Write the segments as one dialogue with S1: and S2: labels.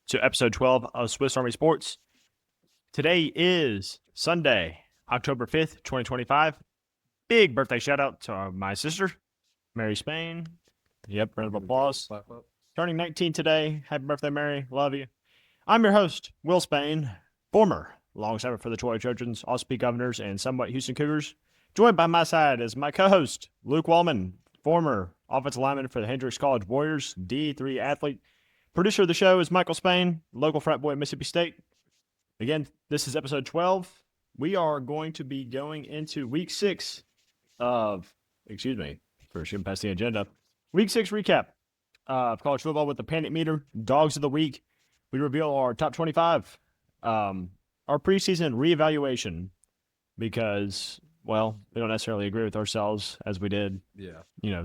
S1: to episode 12 of Swiss Army Sports. Today is Sunday, October 5th, 2025. Big birthday shout out to my sister, Mary Spain. Yep, round of applause. Turning 19 today. Happy birthday, Mary. Love you. I'm your host, Will Spain, former long snapper for the Troy Trojans, Ospey Governors, and somewhat Houston Cougars. Joined by my side is my co-host, Luke Wallman, former offensive lineman for the Hendrix College Warriors, D3 athlete. Producer of the show is Michael Spain, local frat boy at Mississippi State. Again, this is episode 12. We are going to be going into week 6 of, for skipping past the agenda, week 6 recap of college football with the Panic Meter, Dogs of the Week. We reveal our top 25, our preseason reevaluation, because, well, we don't necessarily agree with ourselves as we did,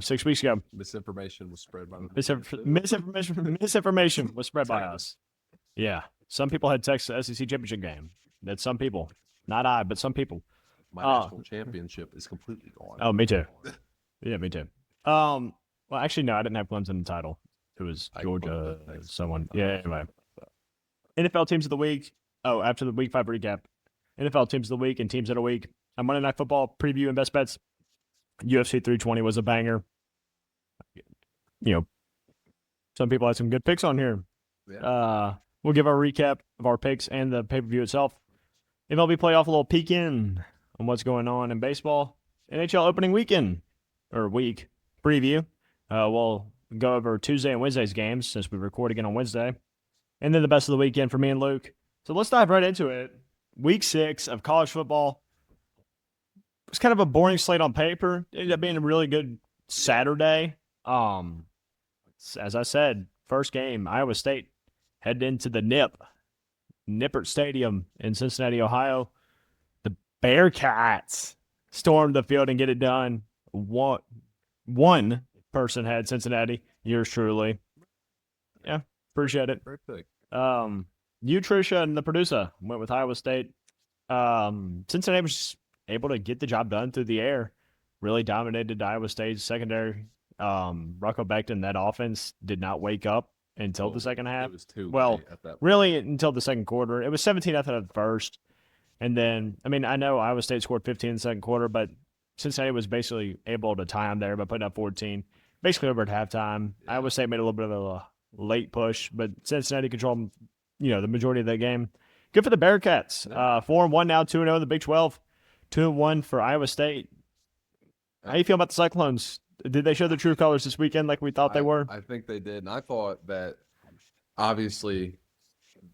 S1: 6 weeks ago.
S2: Misinformation was spread by
S1: misinformation was spread by us. Yeah. Some people had text the SEC championship game. That's some people. Not I, but some people.
S2: My national championship is completely gone.
S1: Oh, me too. Yeah, me too. Well, actually, no, I didn't have Clemson in the title. It was Georgia, someone. Yeah, anyway. NFL teams of the week. Oh, after the week 5 recap. NFL teams of the week and teams of the week. On Monday Night Football preview and best bets. UFC 320 was a banger. Some people had some good picks on here. Yeah. We'll give our recap of our picks and the pay-per-view itself. MLB playoff, a little peek in on what's going on in baseball. NHL opening weekend, or week preview. We'll go over Tuesday and Wednesday's games since we record again on Wednesday. And then the best of the weekend for me and Luke. So let's dive right into it. Week 6 of college football. It was kind of a boring slate on paper. It ended up being a really good Saturday. As I said, first game, Iowa State headed into the Nippert Stadium in Cincinnati, Ohio. The Bearcats stormed the field and get it done. One person had Cincinnati. Yours truly. Yeah, appreciate it.
S2: Perfect.
S1: You, Tricia, and the producer went with Iowa State. Cincinnati was able to get the job done through the air. Really dominated Iowa State's secondary. Rocco Beckton, that offense did not wake up until the second half.
S2: It was too late at that point.
S1: Really until the second quarter. It was 17-0 at the first. And then, I know Iowa State scored 15 in the second quarter, but Cincinnati was basically able to tie them there by putting up 14. Basically over at halftime. Yeah. Iowa State made a little bit of a late push, but Cincinnati controlled, the majority of that game. Good for the Bearcats. 4-1 now, 2-0 in the Big 12. 2-1 for Iowa State. How do you feel about the Cyclones? Did they show the true colors this weekend like we thought they were?
S2: I think they did. And I thought that obviously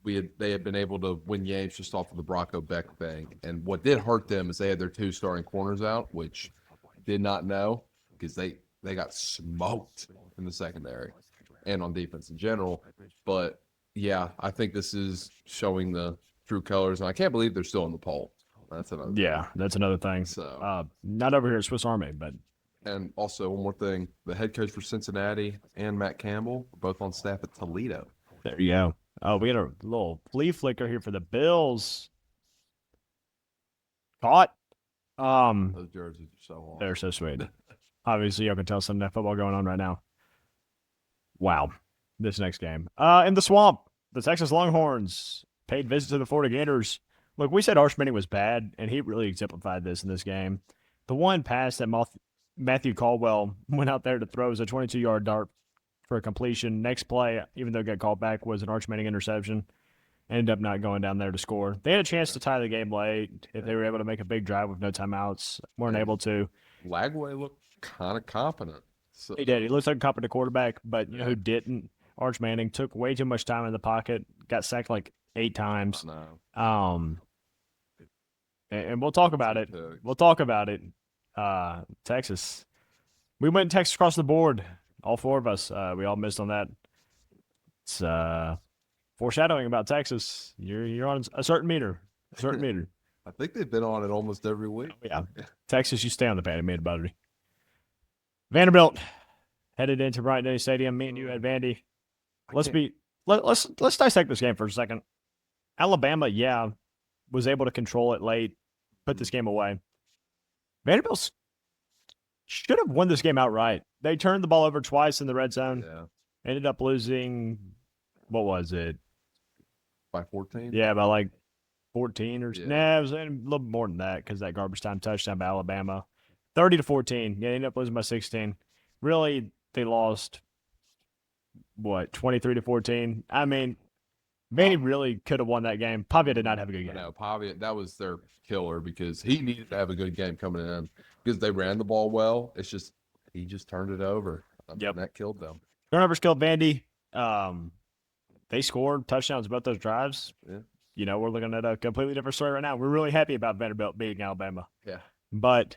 S2: they had been able to win games just off of the Rocco Beck thing. And what did hurt them is they had their 2 starting corners out, which did not know because they got smoked in the secondary and on defense in general. But, yeah, I think this is showing the true colors. And I can't believe they're still in the poll. That's another thing. So,
S1: not over here at Swiss Army, but.
S2: And also, one more thing, the head coach for Cincinnati and Matt Campbell were both on staff at Toledo.
S1: There you go. Oh, we had a little flea flicker here for the Bills. Caught.
S2: Those jerseys are so awesome.
S1: They're so sweet. Obviously, you can tell some of that football going on right now. Wow. This next game. In the swamp, the Texas Longhorns paid visit to the Florida Gators. Look, we said Arch Manning was bad, and he really exemplified this in this game. The one pass that Matthew Caldwell went out there to throw was a 22-yard dart for a completion. Next play, even though it got called back, was an Arch Manning interception. Ended up not going down there to score. They had a chance to tie the game late if they were able to make a big drive with no timeouts. Weren't able to.
S2: Lagway looked kind of confident.
S1: So. He did. He looks like a competent quarterback, but who didn't? Arch Manning took way too much time in the pocket. Got sacked like 8 times. And we'll talk about it. Texas. We went Texas across the board. All 4 of us. We all missed on that. It's foreshadowing about Texas. You're on a certain meter.
S2: I think they've been on it almost every week.
S1: Oh, yeah. Texas, you stay on the panic meter, buddy. Vanderbilt headed into Bryant Denny Stadium. Me and you had Vandy. Let's dissect this game for a second. Alabama, was able to control it late, put this game away. Vanderbilt should have won this game outright. They turned the ball over twice in the red zone.
S2: Yeah.
S1: Ended up losing, what was it,
S2: by 14.
S1: Yeah, by like 14 or
S2: Yeah.
S1: nah, it was a little bit more than that because that garbage time touchdown by Alabama. 30-14. Yeah, they ended up losing by 16. Really, they lost what 23-14. I mean, Vandy really could have won that game. Pavia did not have a good game.
S2: No, Pavia, that was their killer because he needed to have a good game coming in because they ran the ball well. It's just he just turned it over.
S1: Yep.
S2: And that killed them.
S1: Turnovers killed Vandy. They scored touchdowns both those drives.
S2: Yeah.
S1: You know, we're looking at a completely different story right now. We're really happy about Vanderbilt beating Alabama.
S2: Yeah.
S1: But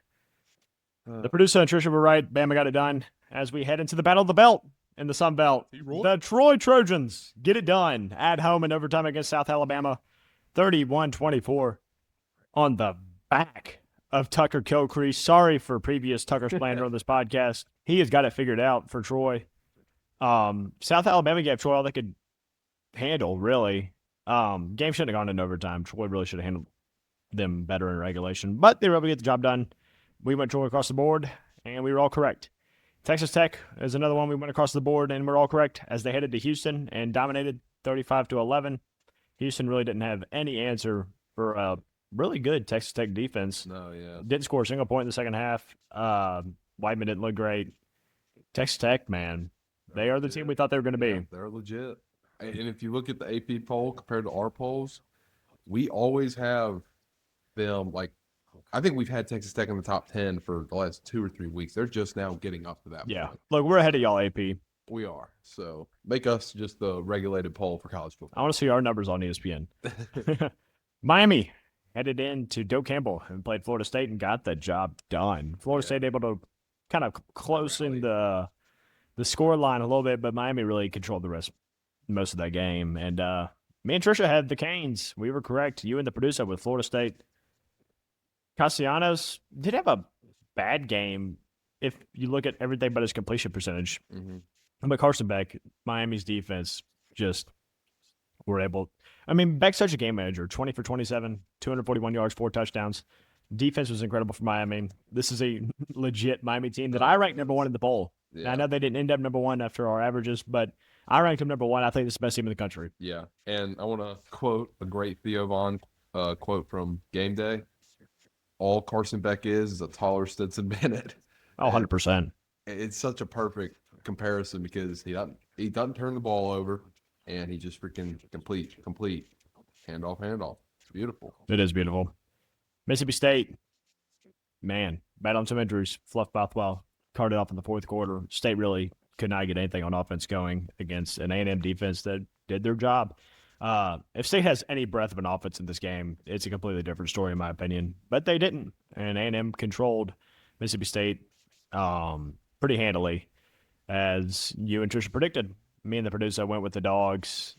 S1: the producer and Trisha were right. Bama got it done as we head into the Battle of the Belt in the Sun Belt. The Troy Trojans get it done at home in overtime against South Alabama, 31-24 on the back of Tucker Kilcrease. Sorry for previous Tucker slander on this podcast. He has got it figured out for Troy. South Alabama gave Troy all they could handle, really. Game shouldn't have gone into overtime. Troy really should have handled them better in regulation, but they were able to get the job done. We went Troy across the board, and we were all correct. Texas Tech is another one we went across the board, and we're all correct as they headed to Houston and dominated 35-11. Houston really didn't have any answer for a really good Texas Tech defense.
S2: No, yeah.
S1: Didn't score a single point in the second half. Whiteman didn't look great. Texas Tech, man, they are the team we thought they were going to be.
S2: They're legit. And if you look at the AP poll compared to our polls, we always have them like I think we've had Texas Tech in the top 10 for the last 2 or 3 weeks. They're just now getting up to that point.
S1: Look, we're ahead of y'all, AP.
S2: We are. So make us just the regulated poll for college football.
S1: I want to see our numbers on ESPN. Miami headed in to Doak Campbell and played Florida State and got the job done. Florida State able to kind of close in the score line a little bit, but Miami really controlled most of that game. And me and Trisha had the Canes. We were correct. You and the producer with Florida State. Castellanos did have a bad game if you look at everything but his completion percentage. But Carson Beck, Miami's defense, just were able. I mean, Beck's such a game manager. 20 for 27, 241 yards, 4 touchdowns. Defense was incredible for Miami. This is a legit Miami team that I ranked number 1 in the poll. Yeah. I know they didn't end up number 1 after our averages, but I ranked them number 1. I think this is the best team in the country.
S2: Yeah, and I want to quote a great Theo Vaughn quote from Game Day. All Carson Beck is a taller Stetson Bennett.
S1: Oh, 100%.
S2: It's such a perfect comparison because he doesn't turn the ball over, and he just freaking complete, handoff. It's beautiful.
S1: It is beautiful. Mississippi State, man, bad on some injuries. Fluff Bothwell carted off in the fourth quarter. State really could not get anything on offense going against an A&M defense that did their job. If State has any breath of an offense in this game, it's a completely different story in my opinion. But they didn't, and A&M controlled Mississippi State pretty handily, as you and Trisha predicted. Me and the producer went with the Dogs.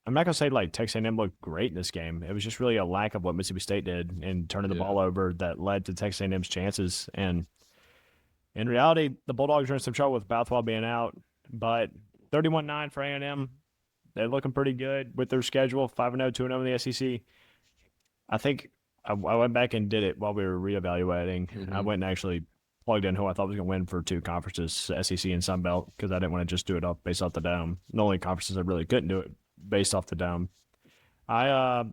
S1: I'm not going to say like Texas A&M looked great in this game. It was just really a lack of what Mississippi State did in turning the ball over that led to Texas A&M's chances. And in reality, the Bulldogs are in some trouble with Bothwell being out. But 31-9 for A&M. They're looking pretty good with their schedule, 5-0, 2-0 in the SEC. I think I went back and did it while we were reevaluating. I went and actually plugged in who I thought was going to win for 2 conferences, SEC and Sun Belt, because I didn't want to just do it based off the dome. The only conferences I really couldn't do it based off the dome. I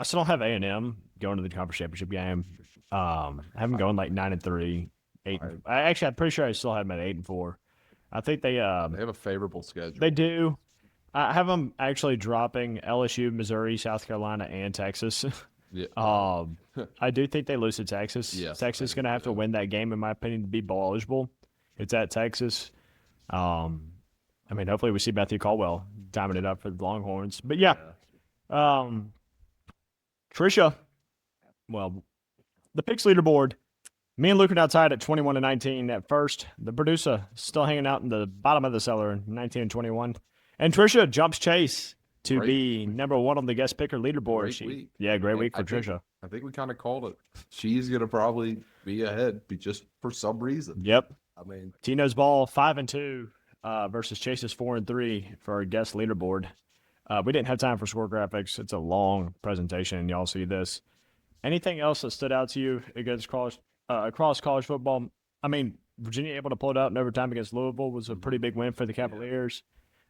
S1: still don't have A&M going to the conference championship game. I have them going like 9-3, 8. I'm pretty sure I still have them at 8-4. I think they have
S2: a favorable schedule.
S1: They do. I have them actually dropping LSU, Missouri, South Carolina, and Texas.
S2: Yeah.
S1: I do think they lose to Texas.
S2: Yes,
S1: Texas is going to have to win that game, in my opinion, to be bowl eligible. It's at Texas. I mean, hopefully we see Matthew Caldwell timing it up for the Longhorns. But yeah. Trisha, well, the picks leaderboard. Me and Luke are now tied at 21-19 at first. The producer still hanging out in the bottom of the cellar, 19-21. And Trisha jumps Chase to be number 1 on the guest picker leaderboard. Great week for Trisha.
S2: I think we kind of called it. She's going to probably be ahead just for some reason.
S1: Yep.
S2: I mean,
S1: Tino's ball 5-2 versus Chase's 4-3 for our guest leaderboard. We didn't have time for score graphics. It's a long presentation, and y'all see this. Anything else that stood out to you against across college football? I mean, Virginia able to pull it out in overtime against Louisville was a pretty big win for the Cavaliers.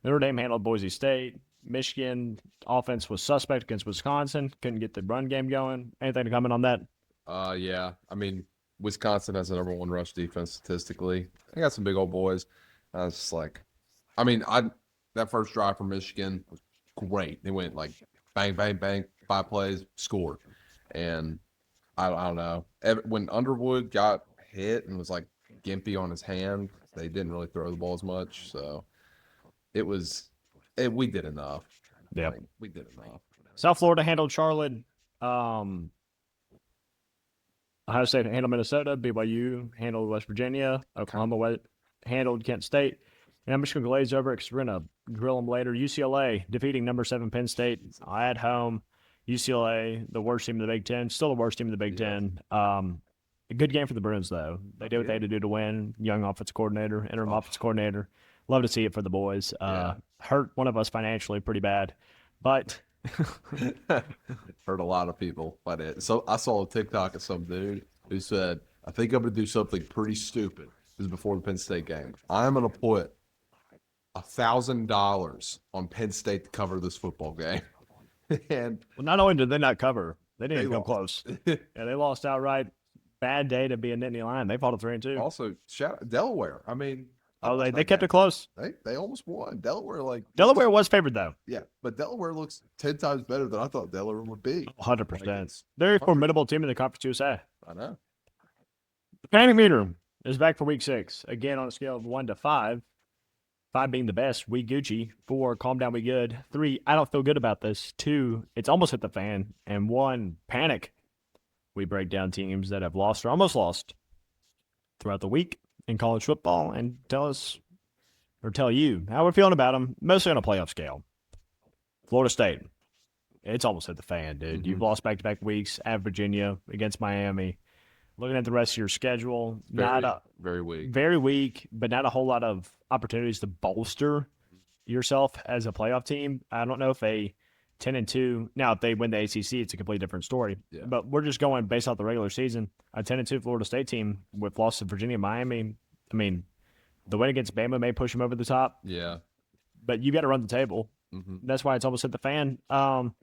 S1: Notre Dame handled Boise State. Michigan offense was suspect against Wisconsin. Couldn't get the run game going. Anything to comment on that?
S2: Yeah. I mean, Wisconsin has the number one rush defense statistically. They got some big old boys. I was just like, I mean, that first drive from Michigan was great. They went like bang, bang, bang, 5 plays, scored. And I don't know. When Underwood got hit and was like gimpy on his hand, they didn't really throw the ball as much. So we did enough.
S1: Yeah.
S2: Like, we did enough.
S1: South Florida handled Charlotte. Ohio State handled Minnesota. BYU handled West Virginia. Oklahoma handled Kent State. And I'm just going to glaze over it because we're going to drill them later. UCLA defeating number 7 Penn State at home. UCLA, the worst team in the Big Ten. Still the worst team in the Big Ten. A good game for the Bruins, though. They did what they had to do to win. Young offensive coordinator, interim offensive coordinator. Love to see it for the boys. Hurt one of us financially pretty bad. But
S2: hurt a lot of people by it. So I saw a TikTok of some dude who said, I think I'm going to do something pretty stupid. This is before the Penn State game. I'm going to put $1,000 on Penn State to cover this football game. And
S1: well, not only did they not cover, they didn't even come close. Yeah, they lost outright. Bad day to be a Nittany Lion. They fought a 3-2.
S2: Also, shout out Delaware. I mean,
S1: they kept it close.
S2: They almost won. Delaware
S1: was favored though.
S2: Yeah, but Delaware looks 10 times better than I thought Delaware would be.
S1: 100%. They're a formidable team in the Conference USA.
S2: I know.
S1: The panic meter is back for week 6. Again, on a scale of 1 to 5. 5 being the best, we Gucci. 4, calm down, we good. 3, I don't feel good about this. 2, it's almost hit the fan. And 1, panic. We break down teams that have lost or almost lost throughout the week in college football and tell you how we're feeling about them, mostly on a playoff scale. Florida State, it's almost hit the fan, dude. You've lost back-to-back weeks at Virginia, against Miami. Looking at the rest of your schedule,
S2: very weak.
S1: Very weak, but not a whole lot of opportunities to bolster yourself as a playoff team. I don't know if a 10-2. Now, if they win the ACC, it's a completely different story.
S2: Yeah.
S1: But we're just going based off the regular season. A 10-2 Florida State team with losses to Virginia and Miami. I mean, the win against Bama may push them over the top.
S2: Yeah.
S1: But you got to run the table.
S2: Mm-hmm.
S1: That's why it's almost hit the fan. Offense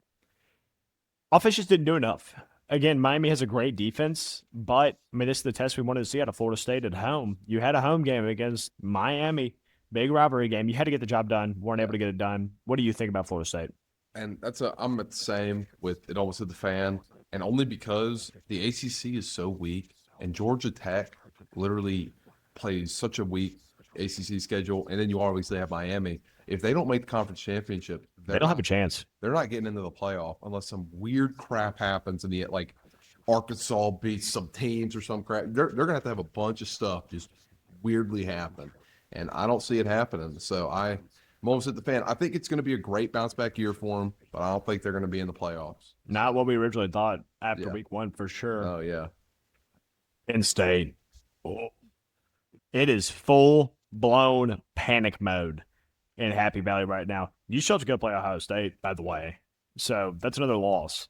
S1: just didn't do enough. Again, Miami has a great defense, but I mean, this is the test we wanted to see out of Florida State at home. You had a home game against Miami, big rivalry game. You had to get the job done. Weren't able to get it done. What do you think about Florida State?
S2: And I'm at the same with it almost hit the fan, and only because the ACC is so weak, and Georgia Tech literally plays such a weak ACC schedule, and then you obviously have Miami. If they don't make the conference championship,
S1: they don't have a chance.
S2: They're not getting into the playoff unless some weird crap happens, and yet like Arkansas beats some teams or some crap. They're gonna have to have a bunch of stuff just weirdly happen, and I don't see it happening. So I'm almost at the fan. I think it's going to be a great bounce back year for them, but I don't think they're going to be in the playoffs.
S1: Not what we originally thought after week 1 for sure.
S2: Oh, yeah.
S1: Penn State. Oh. It is full-blown panic mode in Happy Valley right now. You still have to go play Ohio State, by the way. So that's another loss.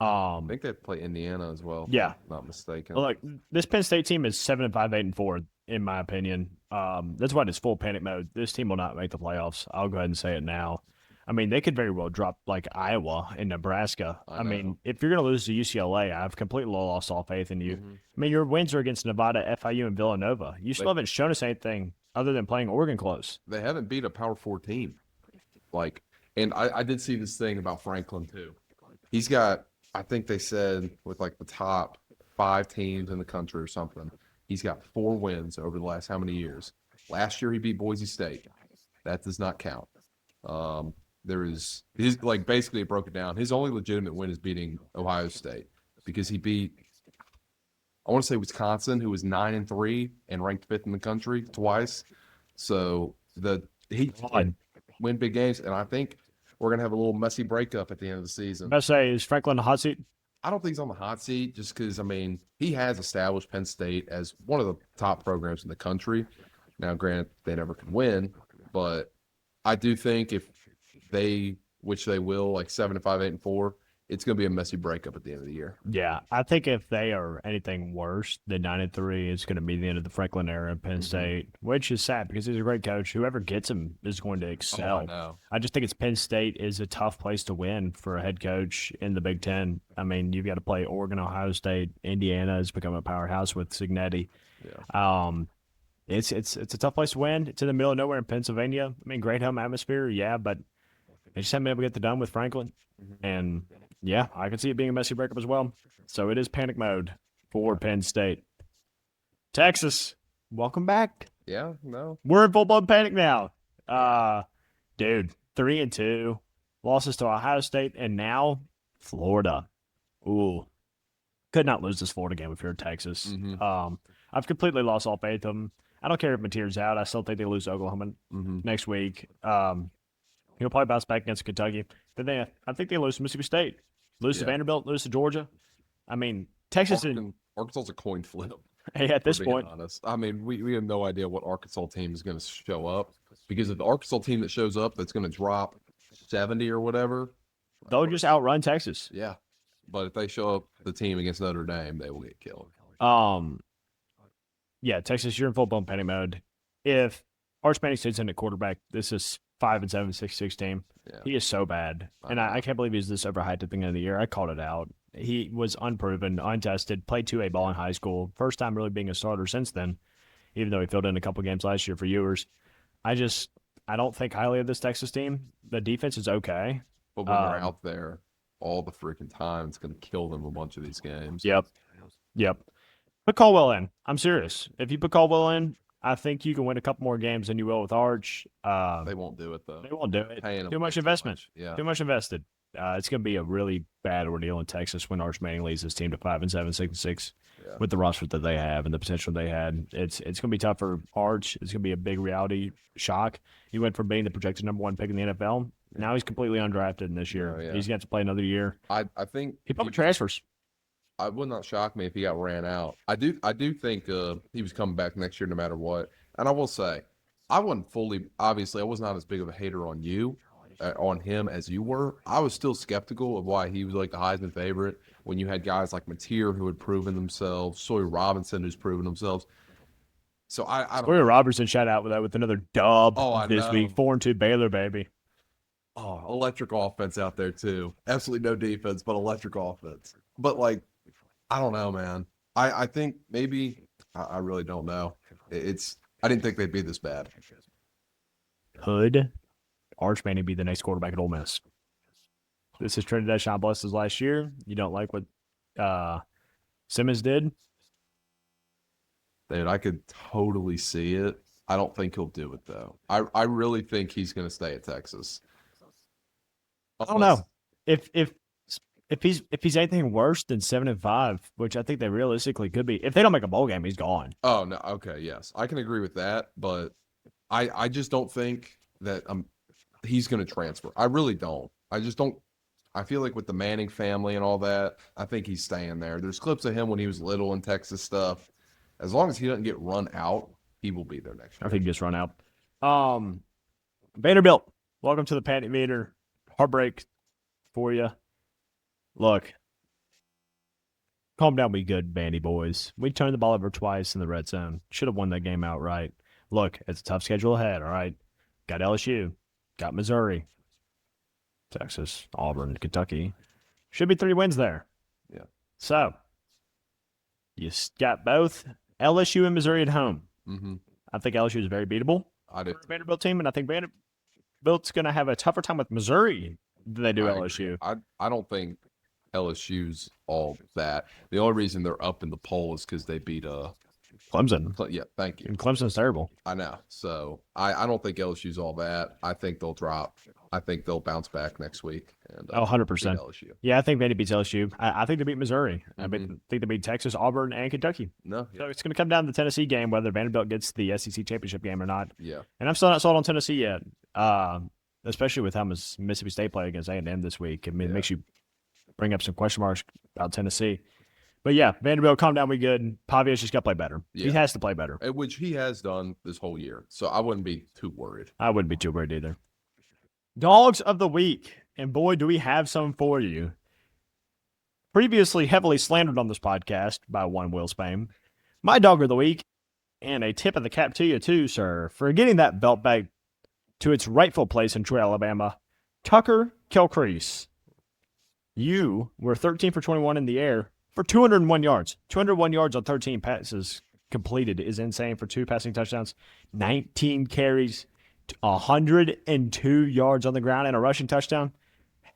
S2: I think they play Indiana as well.
S1: Yeah.
S2: If I'm not mistaken.
S1: Look, this Penn State team is 7-5, 8-4, in my opinion. That's why it's full panic mode. This team will not make the playoffs. I'll go ahead and say it now. I mean, they could very well drop like Iowa and Nebraska. I mean, if you're going to lose to UCLA, I've completely lost all faith in you.
S2: Mm-hmm.
S1: I mean, your wins are against Nevada, FIU, and Villanova. You still haven't shown us anything other than playing Oregon close.
S2: They haven't beat a Power 4 team. And I did see this thing about Franklin, too. He's got, I think they said, with like the top 5 teams in the country or something, he's got 4 wins over the last how many years? Last year he beat Boise State. That does not count. Basically it broke it down. His only legitimate win is beating Ohio State because he beat, I want to say Wisconsin, who was 9-3 and ranked 5th in the country twice. So he win big games, and I think we're gonna have a little messy breakup at the end of the season.
S1: Best say, is Franklin the hot seat?
S2: I don't think he's on the hot seat just because, I mean, he has established Penn State as one of the top programs in the country. Now, granted, they never can win, but I do think if they, which they will, like 7-5, 8-4, it's going to be a messy breakup at the end of the year.
S1: Yeah, I think if they are anything worse than 9-3, it's going to be the end of the Franklin era in Penn State, which is sad because he's a great coach. Whoever gets him is going to excel.
S2: I know.
S1: I just think it's Penn State is a tough place to win for a head coach in the Big Ten. I mean, you've got to play Oregon, Ohio State, Indiana has become a powerhouse with Signetti.
S2: Yeah.
S1: It's a tough place to win. It's in the middle of nowhere in Pennsylvania. I mean, great home atmosphere, yeah, but they just haven't been able to get it done with Franklin. And yeah, I can see it being a messy breakup as well. So it is panic mode for Penn State. Texas, welcome back.
S2: Yeah, no.
S1: We're in full-blown panic now. Dude, 3-2, losses to Ohio State, and now Florida. Ooh, could not lose this Florida game if you're Texas. I've completely lost all faith in them. I don't care if Mateer's out. I still think they lose to Oklahoma next week. He'll probably bounce back against Kentucky. Then I think they lose to Mississippi State, lose to Vanderbilt, lose to Georgia. I mean, Texas and
S2: Arkansas's a coin flip.
S1: Hey, at this point,
S2: honest. I mean, we have no idea what Arkansas team is going to show up because if the Arkansas team that shows up that's going to drop 70 or whatever,
S1: they'll just outrun Texas.
S2: Yeah, but if they show up the team against Notre Dame, they will get killed.
S1: Yeah, Texas, you're in full-blown panic mode. If Arch Manning stays in at quarterback, this is 5-7, 6-6 team.
S2: Yeah.
S1: He is so bad. And I can't believe he's this overhyped at the beginning of the year. I called it out. He was unproven, untested, played 2A ball in high school. First time really being a starter since then, even though he filled in a couple games last year for Ewers. I don't think highly of this Texas team. The defense is okay.
S2: But when they're out there all the freaking time, it's going to kill them a bunch of these games.
S1: Yep. Put Caldwell in. I'm serious. If you put Caldwell in, I think you can win a couple more games than you will with Arch.
S2: They won't do it, though.
S1: They won't do it.
S2: Paying
S1: Too much investment.
S2: Yeah.
S1: Too much invested. It's going to be a really bad ordeal in Texas when Arch Manning leads his team to 5-7, 6-6 with the roster that they have and the potential they had. It's going to be tough for Arch. It's going to be a big reality shock. He went from being the projected number 1 pick in the NFL. Now he's completely undrafted in this year. He's going to have to play another year.
S2: I think
S1: he probably transfers.
S2: I would not shock me if he got ran out. I do think he was coming back next year no matter what. And I will say, I wasn't obviously I was not as big of a hater on him as you were. I was still skeptical of why he was like the Heisman favorite when you had guys like Mateer who had proven themselves, Sawyer Robinson who's proven themselves. So I don't
S1: Sawyer Robertson shout out with another dub this week. 4-2 Baylor, baby.
S2: Oh, electric offense out there too. Absolutely no defense, but electric offense. But like, I don't know, man. I think maybe I really don't know. I didn't think they'd be this bad.
S1: Could Arch Manning be the next quarterback at Ole Miss? This is Trinidad Sean Bless's last year. You don't like what Simmons did?
S2: Dude, I could totally see it. I don't think he'll do it though. I really think he's going to stay at Texas.
S1: I don't know if he's anything worse than 7-5, which I think they realistically could be. If they don't make a bowl game, he's gone.
S2: Oh no, okay, yes, I can agree with that, but I just don't think that he's going to transfer. I really don't. I just don't. I feel like with the Manning family and all that, I think he's staying there. There's clips of him when he was little in Texas stuff. As long as he doesn't get run out, he will be there next year.
S1: I think he gets run out. Vanderbilt, welcome to the panic meter. Heartbreak for you. Look, calm down, be good, Vandy boys. We turned the ball over twice in the red zone. Should have won that game outright. Look, it's a tough schedule ahead, all right? Got LSU, got Missouri, Texas, Auburn, Kentucky. Should be 3 wins there.
S2: Yeah.
S1: So, you got both LSU and Missouri at home.
S2: Mm-hmm.
S1: I think LSU is very beatable.
S2: I do.
S1: Vanderbilt team, and I think Vanderbilt's going to have a tougher time with Missouri than they do LSU.
S2: I don't think LSU's all that. The only reason they're up in the poll is because they beat
S1: Clemson.
S2: Yeah, thank you.
S1: And Clemson's terrible.
S2: I know. So I don't think LSU's all that. I think they'll drop. I think they'll bounce back next week. And
S1: 100%.
S2: beat LSU.
S1: Yeah, I think Vandy beats LSU. I think they beat Missouri. I think they beat Texas, Auburn, and Kentucky.
S2: No.
S1: So it's going to come down to the Tennessee game, whether Vanderbilt gets the SEC championship game or not.
S2: Yeah.
S1: And I'm still not sold on Tennessee yet, especially with how Mississippi State played against A&M this week. I mean, it makes you bring up some question marks about Tennessee. But yeah, Vanderbilt, calm down, we good. Pavia's just got to play better. Yeah. He has to play better.
S2: Which he has done this whole year. So I wouldn't be too worried.
S1: I wouldn't be too worried either. Dogs of the week. And boy, do we have some for you. previously heavily slandered on this podcast by one Will Spain, my dog of the week, and a tip of the cap to you too, sir, for getting that belt back to its rightful place in Troy, Alabama, Tucker Kilcrease. You were 13 for 21 in the air for 201 yards. 201 yards on 13 passes completed is insane for 2 passing touchdowns. 19 carries, 102 yards on the ground, and a rushing touchdown.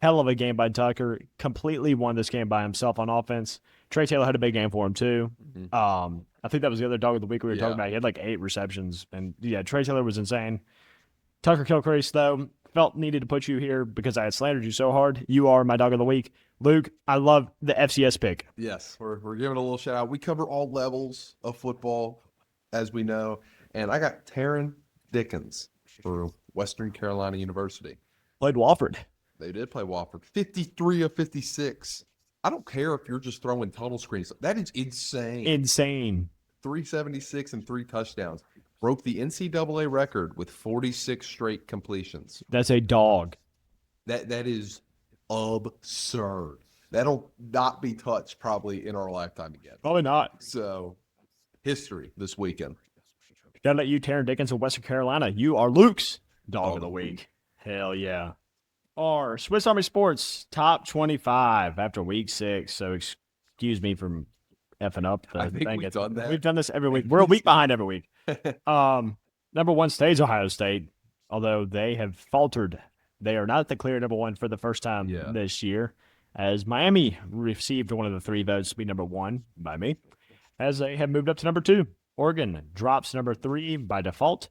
S1: Hell of a game by Tucker. Completely won this game by himself on offense. Trey Taylor had a big game for him too. I think that was the other dog of the week we were talking about. He had like 8 receptions. And yeah, Trey Taylor was insane. Tucker Kilcrease, though, felt needed to put you here because I had slandered you so hard. You are my dog of the week. Luke, I love the FCS pick.
S2: Yes, we're giving a little shout out. We cover all levels of football, as we know. And I got Taryn Dickens for Western Carolina University.
S1: Played Wofford.
S2: They did play Wofford. 53 of 56. I don't care if you're just throwing tunnel screens. That is insane.
S1: Insane.
S2: 376 and 3 touchdowns. Broke the NCAA record with 46 straight completions.
S1: That's a dog.
S2: That is absurd. That'll not be touched probably in our lifetime again.
S1: Probably not.
S2: So, history this weekend.
S1: Gotta let you, Taryn Dickens of Western Carolina. You are Luke's dog of the week. Hell yeah. Our Swiss Army Sports top 25 after week 6. So excuse me from effing up.
S2: I think we've done that.
S1: We've done this every week. We're a week behind every week. Number 1 stays Ohio State, although they have faltered. They are not the clear number 1 for the first time this year, as Miami received one of the 3 votes to be number 1 by me, as they have moved up to number 2. Oregon drops number 3 by default.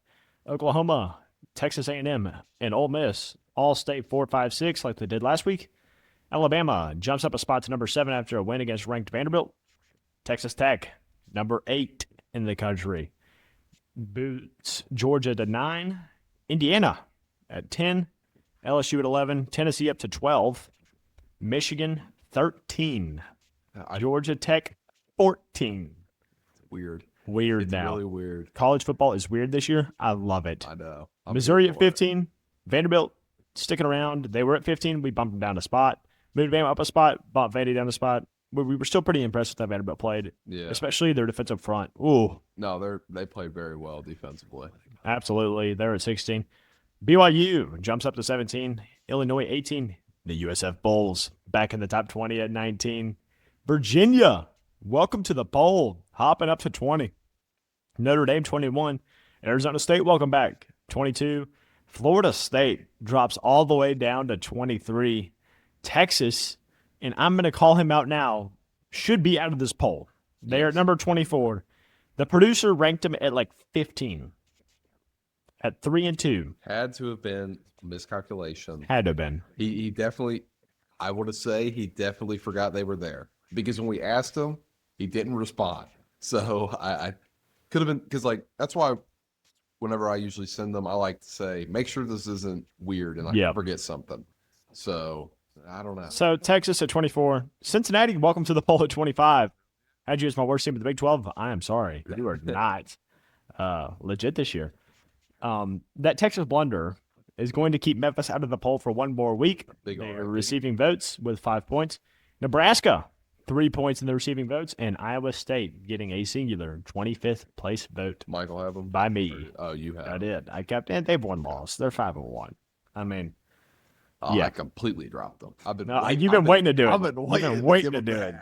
S1: Oklahoma, Texas A&M, and Ole Miss all stay 4, 5, 6 like they did last week. Alabama jumps up a spot to number 7 after a win against ranked Vanderbilt. Texas Tech, number 8 in the country, boots Georgia to 9. Indiana at 10. LSU at 11. Tennessee up to 12. Michigan 13. Georgia Tech 14.
S2: Weird.
S1: Weird now.
S2: It's really weird.
S1: College football is weird this year. I love it.
S2: I know.
S1: Missouri at 15. Vanderbilt sticking around. They were at 15. We bumped them down a spot. Moved Bama up a spot. Bumped Vandy down a spot. We were still pretty impressed with how Vanderbilt played. Yeah. Especially their defensive front. Ooh.
S2: No, they played very well defensively.
S1: Absolutely. They're at 16. BYU jumps up to 17. Illinois 18. The USF Bulls back in the top 20 at 19. Virginia, welcome to the bowl, hopping up to 20. Notre Dame 21. Arizona State, welcome back, 22. Florida State drops all the way down to 23. Texas, and I'm going to call him out now, should be out of this poll. They are at number 24. The producer ranked him at like 15. At 3-2.
S2: Had to have been a miscalculation.
S1: Had to have been.
S2: He definitely, I want to say he definitely forgot they were there. Because when we asked him, he didn't respond. So I could have been, because like, that's why whenever I usually send them, I like to say, make sure this isn't weird and I forget something. So I don't know.
S1: So Texas at 24. Cincinnati, welcome to the poll at 25. Had you as my worst team in the Big 12? I am sorry. You are not legit this year. That Texas blunder is going to keep Memphis out of the poll for one more week. They are receiving votes with 5 points. Nebraska, 3 points in the receiving votes. And Iowa State getting a singular 25th place vote.
S2: Michael have them?
S1: By me.
S2: Oh, you have.
S1: I did. I kept, and they've won loss. They're 5-1. I mean,
S2: I completely dropped them.
S1: You've been waiting to do it.
S2: I've been waiting
S1: to do it.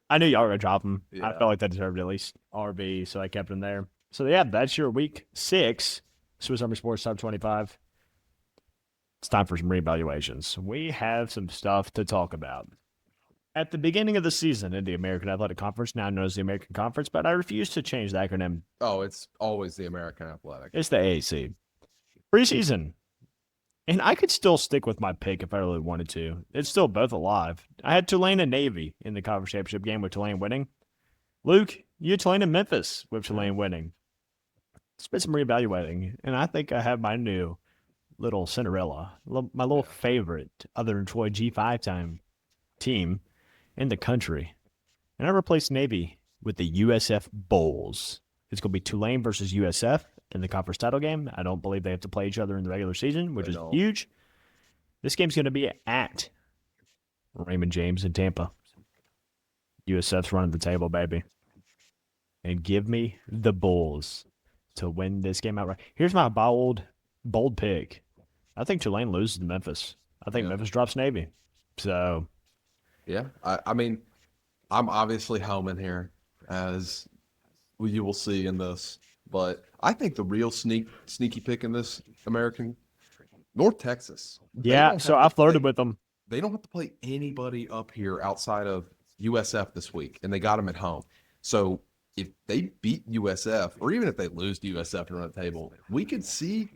S1: I knew y'all were going to drop them. Yeah. I felt like that deserved at least RB, so I kept them there. So, yeah, that's your week 6 Swiss Army Sports Top 25. It's time for some reevaluations. We have some stuff to talk about. At the beginning of the season in the American Athletic Conference, now known as the American Conference, but I refuse to change the acronym.
S2: Oh, it's always the American Athletic.
S1: It's the AAC. Preseason. And I could still stick with my pick if I really wanted to. It's still both alive. I had Tulane and Navy in the conference championship game with Tulane winning. Luke, you had Tulane and Memphis with Tulane winning. It's been some reevaluating, and I think I have my new little Cinderella, my little favorite other than Troy G5 time team in the country. And I replaced Navy with the USF Bulls. It's going to be Tulane versus USF in the conference title game. I don't believe they have to play each other in the regular season, which is huge. This game's going to be at Raymond James in Tampa. USF's running the table, baby. And give me the Bulls to win this game outright. Here's my bold pick. I think Tulane loses to Memphis. I think
S2: Yeah.
S1: Memphis drops Navy. So,
S2: Yeah. I mean, I'm obviously home in here, as you will see in this. But I think the real sneaky pick in this American, North Texas. They
S1: yeah,
S2: don't
S1: so
S2: have
S1: I
S2: to
S1: flirted
S2: play-
S1: with them.
S2: They don't have to play anybody up here outside of USF this week, and they got them at home. So if they beat USF, or even if they lose to USF and run the table, we could see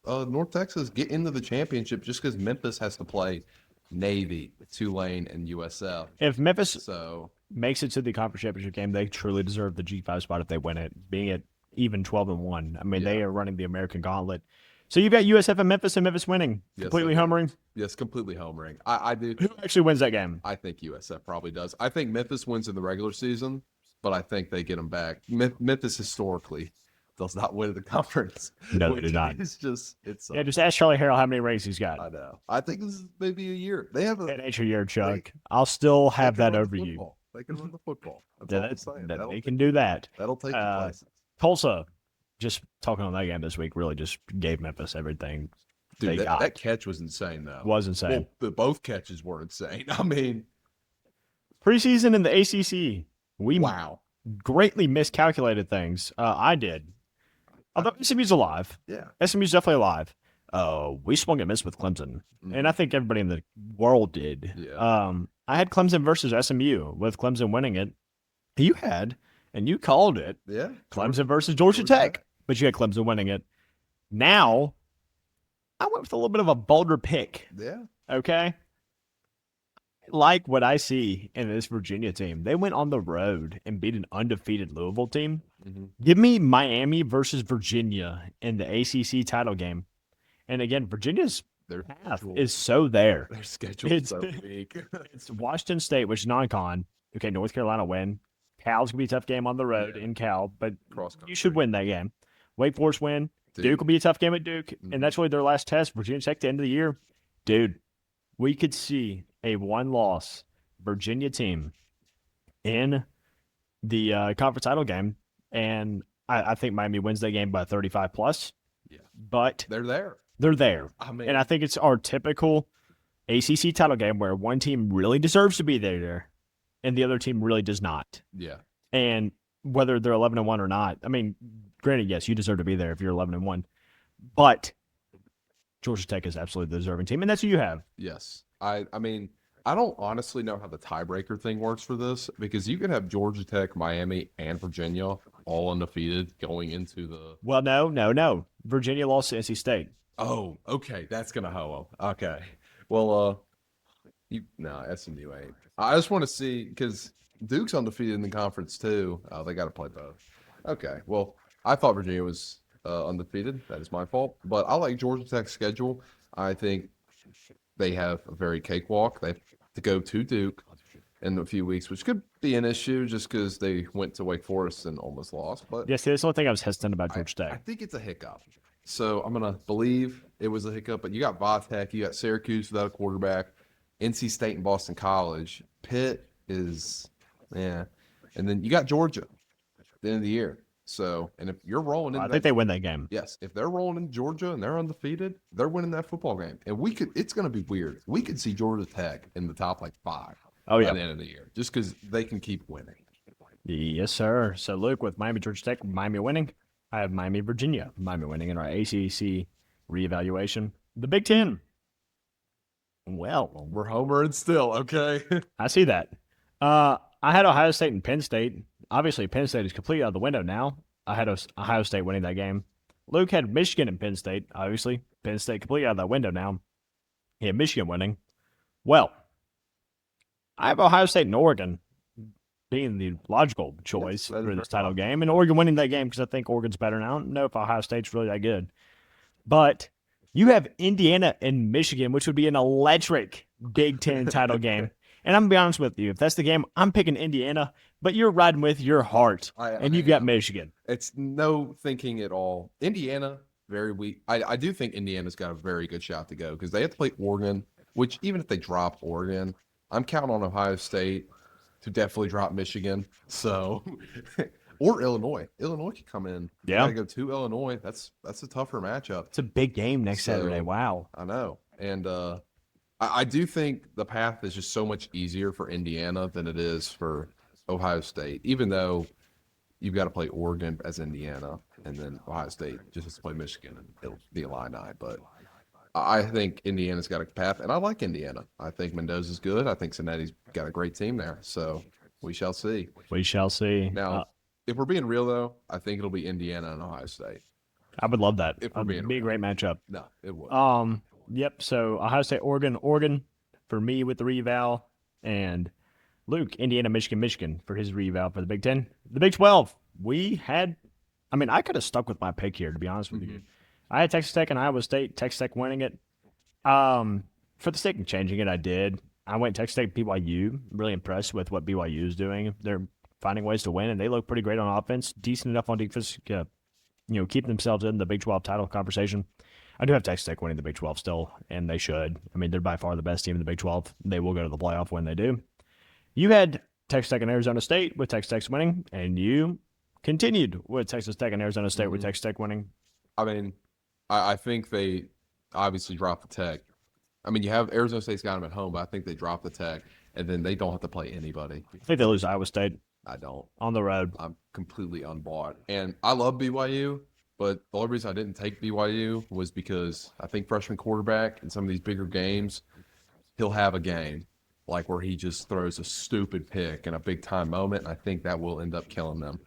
S2: North Texas get into the championship just because Memphis has to play Navy, Tulane, and USF.
S1: If Memphis
S2: So
S1: makes it to the conference championship game, they truly deserve the G5 spot if they win it, being at even 12-1. I mean, they
S2: Yeah.
S1: are running the American gauntlet. So you've got USF and Memphis winning.
S2: Yes,
S1: Completely
S2: I do.
S1: homering.
S2: yes, completely homering. I do.
S1: Who actually wins that game?
S2: I think USF probably does. I think Memphis wins in the regular season, but I think they get them back. Memphis historically does not win the conference.
S1: No, they
S2: which
S1: do not.
S2: It's just it's.
S1: Yeah, just ask Charlie Harrell how many rings he's
S2: I
S1: got.
S2: know. I think this is maybe a year. They have a.
S1: That ain't your year, Chuck. I'll still have
S2: they can
S1: that
S2: run
S1: over
S2: the
S1: you.
S2: football. They can run the football. That's
S1: Yeah,
S2: all I'm saying.
S1: they can do that.
S2: That'll take you
S1: uh,
S2: places.
S1: Tulsa, just talking on that game this week, really just gave Memphis everything they
S2: Dude,
S1: got.
S2: that catch was insane, though.
S1: Was insane.
S2: Well, both catches were insane. I mean,
S1: Preseason in the ACC, we
S2: wow.
S1: greatly miscalculated things. I did. Although SMU's alive.
S2: Yeah.
S1: SMU's definitely alive. We swung and missed with Clemson. And I think everybody in the world did.
S2: Yeah.
S1: I had Clemson versus SMU with Clemson winning it. You had, and you called it,
S2: Yeah.
S1: Clemson versus Georgia Tech. But you had Clemson winning it. Now, I went with a little bit of a bolder pick.
S2: Yeah.
S1: Okay. Like what I see in this Virginia team, they went on the road and beat an undefeated Louisville team.
S2: Mm-hmm.
S1: Give me Miami versus Virginia in the ACC title game. And again, Virginia's
S2: Their
S1: path
S2: schedule-
S1: is so there.
S2: Their schedule
S1: It's-
S2: is so weak.
S1: It's Washington State, which is non-con. Okay, North Carolina win. Cal's going to be a tough game on the road
S2: Yeah.
S1: in Cal, but
S2: Cross
S1: you should win that game. Wake Forest win.
S2: Dude.
S1: Duke will be a tough game at Duke,
S2: Mhm.
S1: and that's really their last test. Virginia Tech at the end of the year. Dude, we could see a one-loss Virginia team in the conference title game, and I think Miami wins that game by 35 plus.
S2: Yeah.
S1: But
S2: They're there.
S1: they're there.
S2: I mean,
S1: And I think it's our typical ACC title game where one team really deserves to be there and the other team really does not.
S2: yeah.
S1: And whether they're 11-1 or not, I mean, granted, yes, you deserve to be there if you're 11-1, but Georgia Tech is absolutely the deserving team, and that's who you have.
S2: Yes. I mean, I don't honestly know how the tiebreaker thing works for this because you could have Georgia Tech, Miami, and Virginia all undefeated going into the.
S1: Well, no. Virginia lost to NC State.
S2: Oh, okay. That's gonna hoe 'em. Okay. Well, SMU ain't. I just want to see because Duke's undefeated in the conference too. Oh, they got to play both. Okay. Well, I thought Virginia was undefeated. That is my fault. But I like Georgia Tech's schedule. I think they have a very cakewalk. They have to go to Duke in a few weeks, which could be an issue just because they went to Wake Forest and almost lost. But
S1: Yes, that's the only thing I was hesitant about Georgia
S2: I
S1: Tech.
S2: think it's a hiccup. So I'm going to believe it was a hiccup. But you got Vatech, you got Syracuse without a quarterback, NC State and Boston College. Pitt is, yeah. And then you got Georgia at the end of the year. So, and if you're rolling in
S1: I think they win that game.
S2: yes, if they're rolling in Georgia and they're undefeated, they're winning that football game. And it's going to be weird. We could see Georgia Tech in the top like 5
S1: Oh,
S2: by
S1: yeah.
S2: the end of the year just because they can keep winning.
S1: Yes, sir. So, Luke, with Miami, Georgia Tech, Miami winning, I have Miami, Virginia, Miami winning in our ACC reevaluation. The Big Ten. Well,
S2: We're homering still, okay?
S1: I see that. I had Ohio State and Penn State. Obviously, Penn State is completely out of the window now. I had Ohio State winning that game. Luke had Michigan and Penn State. Obviously, Penn State completely out of that window now. He had Michigan winning. Well, I have Ohio State and Oregon being the logical choice
S2: that is
S1: for this
S2: very
S1: title game, and Oregon winning that game because I think Oregon's better now. I don't know if Ohio State's really that good. But you have Indiana and Michigan, which would be an electric Big Ten title game. And I'm going to be honest with you. If that's the game, I'm picking Indiana, but you're riding with your heart, and you've got Michigan.
S2: It's no thinking at all. Indiana, very weak. I do think Indiana's got a very good shot to go because they have to play Oregon, which even if they drop Oregon, I'm counting on Ohio State to definitely drop Michigan. So, or Illinois. Illinois could come in. You
S1: Yeah.
S2: gotta go to Illinois. That's a tougher matchup.
S1: It's a big game next
S2: So,
S1: Saturday. Wow.
S2: I know. And I do think the path is just so much easier for Indiana than it is for Ohio State, even though you've got to play Oregon as Indiana, and then Ohio State just has to play Michigan and it'll be Illini. But I think Indiana's got a path, and I like Indiana. I think Mendoza's good. I think Cinetti's got a great team there. So we shall see.
S1: We shall see.
S2: Now, if we're being real, though, I think it'll be Indiana and Ohio State.
S1: I would love that.
S2: If we're being
S1: It'd be a great matchup.
S2: No, it would.
S1: Yep. So Ohio State, Oregon for me with the reval, and Luke, Indiana, Michigan for his reval for the Big Ten. The Big 12, I could have stuck with my pick here, to be honest with you. I had Texas Tech and Iowa State, Texas Tech winning it. For the sake of changing it, I did. I went Texas Tech, BYU. Really impressed with what BYU is doing. They're finding ways to win, and they look pretty great on offense, decent enough on defense, keep themselves in the Big 12 title conversation. I do have Texas Tech winning the Big 12 still, and they should. I mean, they're by far the best team in the Big 12. They will go to the playoff when they do. You had Texas Tech and Arizona State with Texas Tech winning, and you continued with Texas Tech and Arizona State with Texas Tech winning.
S2: I mean, I think they obviously dropped the Tech. I mean, you have Arizona State's got them at home, but I think they dropped the Tech, and then they don't have to play anybody.
S1: I think they lose Iowa State.
S2: I don't.
S1: On the road.
S2: I'm completely unbought. And I love BYU, but the only reason I didn't take BYU was because I think freshman quarterback in some of these bigger games, he'll have a game like where he just throws a stupid pick in a big-time moment, and I think that will end up killing them.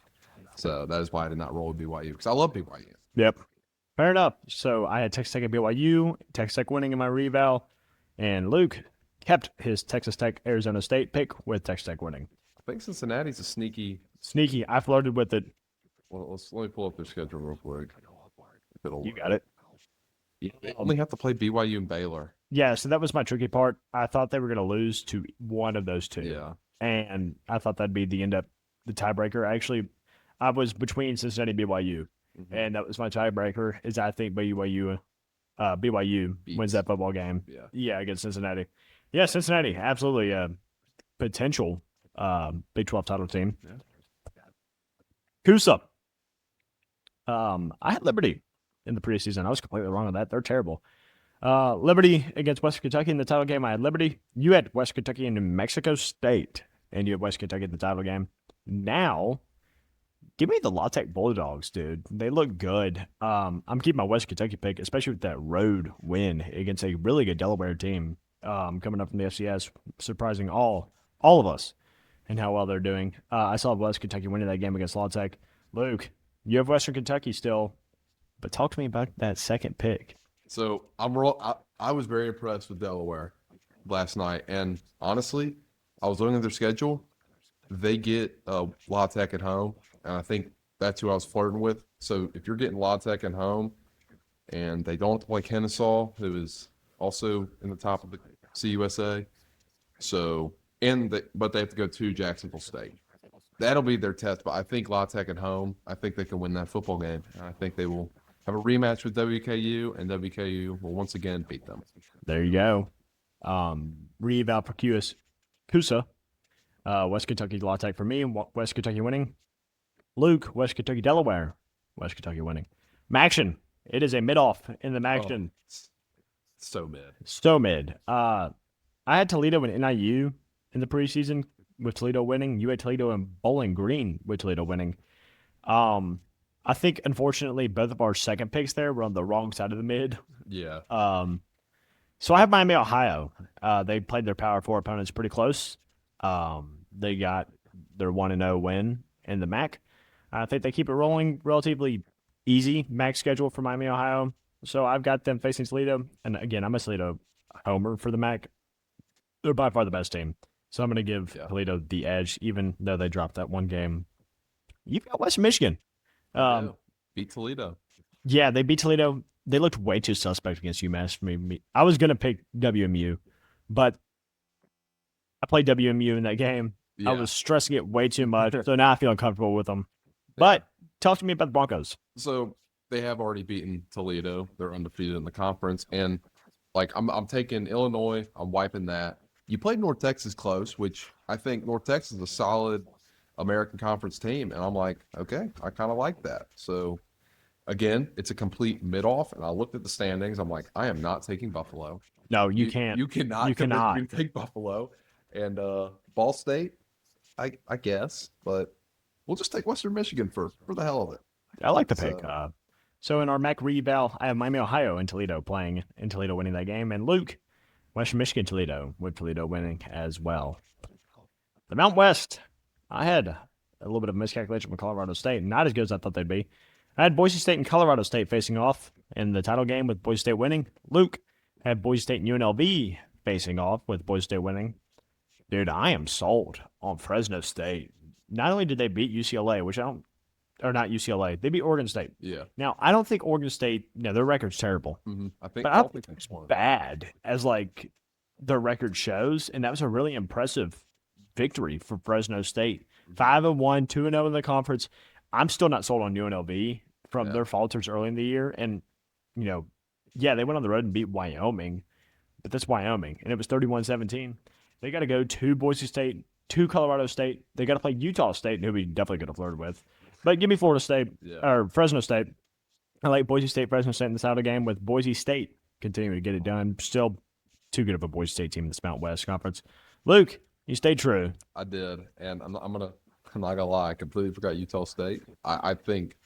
S2: So that is why I did not roll with BYU, because I love BYU.
S1: Yep. Fair enough. So I had Texas Tech and BYU, Texas Tech winning in my reval, and Luke kept his Texas Tech Arizona State pick with Texas Tech winning.
S2: I think Cincinnati's a sneaky.
S1: I flirted with it.
S2: Well, let me pull up their schedule real quick.
S1: You got it.
S2: They only have to play BYU and Baylor.
S1: Yeah, so that was my tricky part. I thought they were going to lose to one of those two.
S2: Yeah.
S1: And I thought that'd be the tiebreaker. Actually, I was between Cincinnati and BYU, and that was my tiebreaker. Is I think BYU wins that football game. Yeah, against Cincinnati. Yeah, Cincinnati, absolutely potential Big 12 title team.
S2: Yeah.
S1: Coosa. I had Liberty in the preseason. I was completely wrong on that. They're terrible. Liberty against Western Kentucky in the title game. I had Liberty. You had West Kentucky and New Mexico State, and you had West Kentucky in the title game. Now, give me the La Tech Bulldogs, dude. They look good. I'm keeping my West Kentucky pick, especially with that road win against a really good Delaware team coming up from the FCS, surprising all of us and how well they're doing. I saw West Kentucky winning that game against La Tech. Luke, you have Western Kentucky still, but talk to me about that second pick.
S2: So I was very impressed with Delaware last night, and honestly, I was looking at their schedule. They get La Tech at home, and I think that's who I was flirting with. So if you're getting La Tech at home, and they don't play Kennesaw, who is also in the top of the CUSA, but they have to go to Jacksonville State. That'll be their test. But I think La Tech at home, I think they can win that football game. And I think they will have a rematch with WKU, and WKU will once again beat them.
S1: There you go. Reeval for Coosa. West Kentucky La Tech for me. West Kentucky winning. Luke, West Kentucky Delaware. West Kentucky winning. Maction. It is a mid-off in the Maction.
S2: So mid.
S1: So mid. I had Toledo and NIU in the preseason with Toledo winning. You had Toledo and Bowling Green with Toledo winning. I think, unfortunately, both of our second picks there were on the wrong side of the mid.
S2: Yeah.
S1: So I have Miami, Ohio. They played their Power 4 opponents pretty close. They got their 1-0 win in the MAC. I think they keep it rolling relatively easy MAC schedule for Miami, Ohio. So I've got them facing Toledo. And again, I'm a Toledo homer for the MAC. They're by far the best team. So I'm going to give Toledo the edge, even though they dropped that one game. You've got Western Michigan.
S2: Beat Toledo.
S1: Yeah, they beat Toledo. They looked way too suspect against UMass for me. I was going to pick WMU, but I played WMU in that game. Yeah. I was stressing it way too much, so now I feel uncomfortable with them. But talk to me about the Broncos.
S2: So they have already beaten Toledo. They're undefeated in the conference. And, I'm taking Illinois. I'm wiping that. you played North Texas close, which I think North Texas is a solid American Conference team. And I'm like, okay, I kind of like that. So again, it's a complete mid-off. And I looked at the standings. I'm like, I am not taking Buffalo.
S1: No, you
S2: You
S1: can't.
S2: you cannot
S1: You
S2: convince
S1: cannot.
S2: me to take Buffalo. And Ball State, I guess, but we'll just take Western Michigan for the hell of it.
S1: I like the pick.
S2: So
S1: So in our MAC reval, I have Miami, Ohio, and Toledo playing, and Toledo winning that game, and Luke, Western Michigan, Toledo, with Toledo winning as well. The Mountain West, I had a little bit of miscalculation from Colorado State, not as good as I thought they'd be. I had Boise State and Colorado State facing off in the title game with Boise State winning. Luke had Boise State and UNLV facing off with Boise State winning. Dude, I am sold on Fresno State. Not only did they beat UCLA, which I don't, or not UCLA, they beat Oregon State.
S2: yeah,
S1: Now, I don't think Oregon State, their record's terrible,
S2: I think
S1: but I
S2: all
S1: don't think
S2: think
S1: it's
S2: one.
S1: bad as like their record shows, and that was a really impressive victory for Fresno State. 5-1, 2-0 in the conference. I'm still not sold on UNLV from
S2: Yeah.
S1: their falters early in the year, and yeah, they went on the road and beat Wyoming, but that's Wyoming, and it was 31-17. They got to go to Boise State, to Colorado State. They got to play Utah State, who we definitely could have flirted with. But give me Florida State
S2: Yeah.
S1: or Fresno State. I like Boise State, Fresno State in the title game with Boise State continuing to get it done. Still too good of a Boise State team in this Mountain West Conference. Luke, you stayed true.
S2: I did, and I'm not gonna lie. I completely forgot Utah State. I think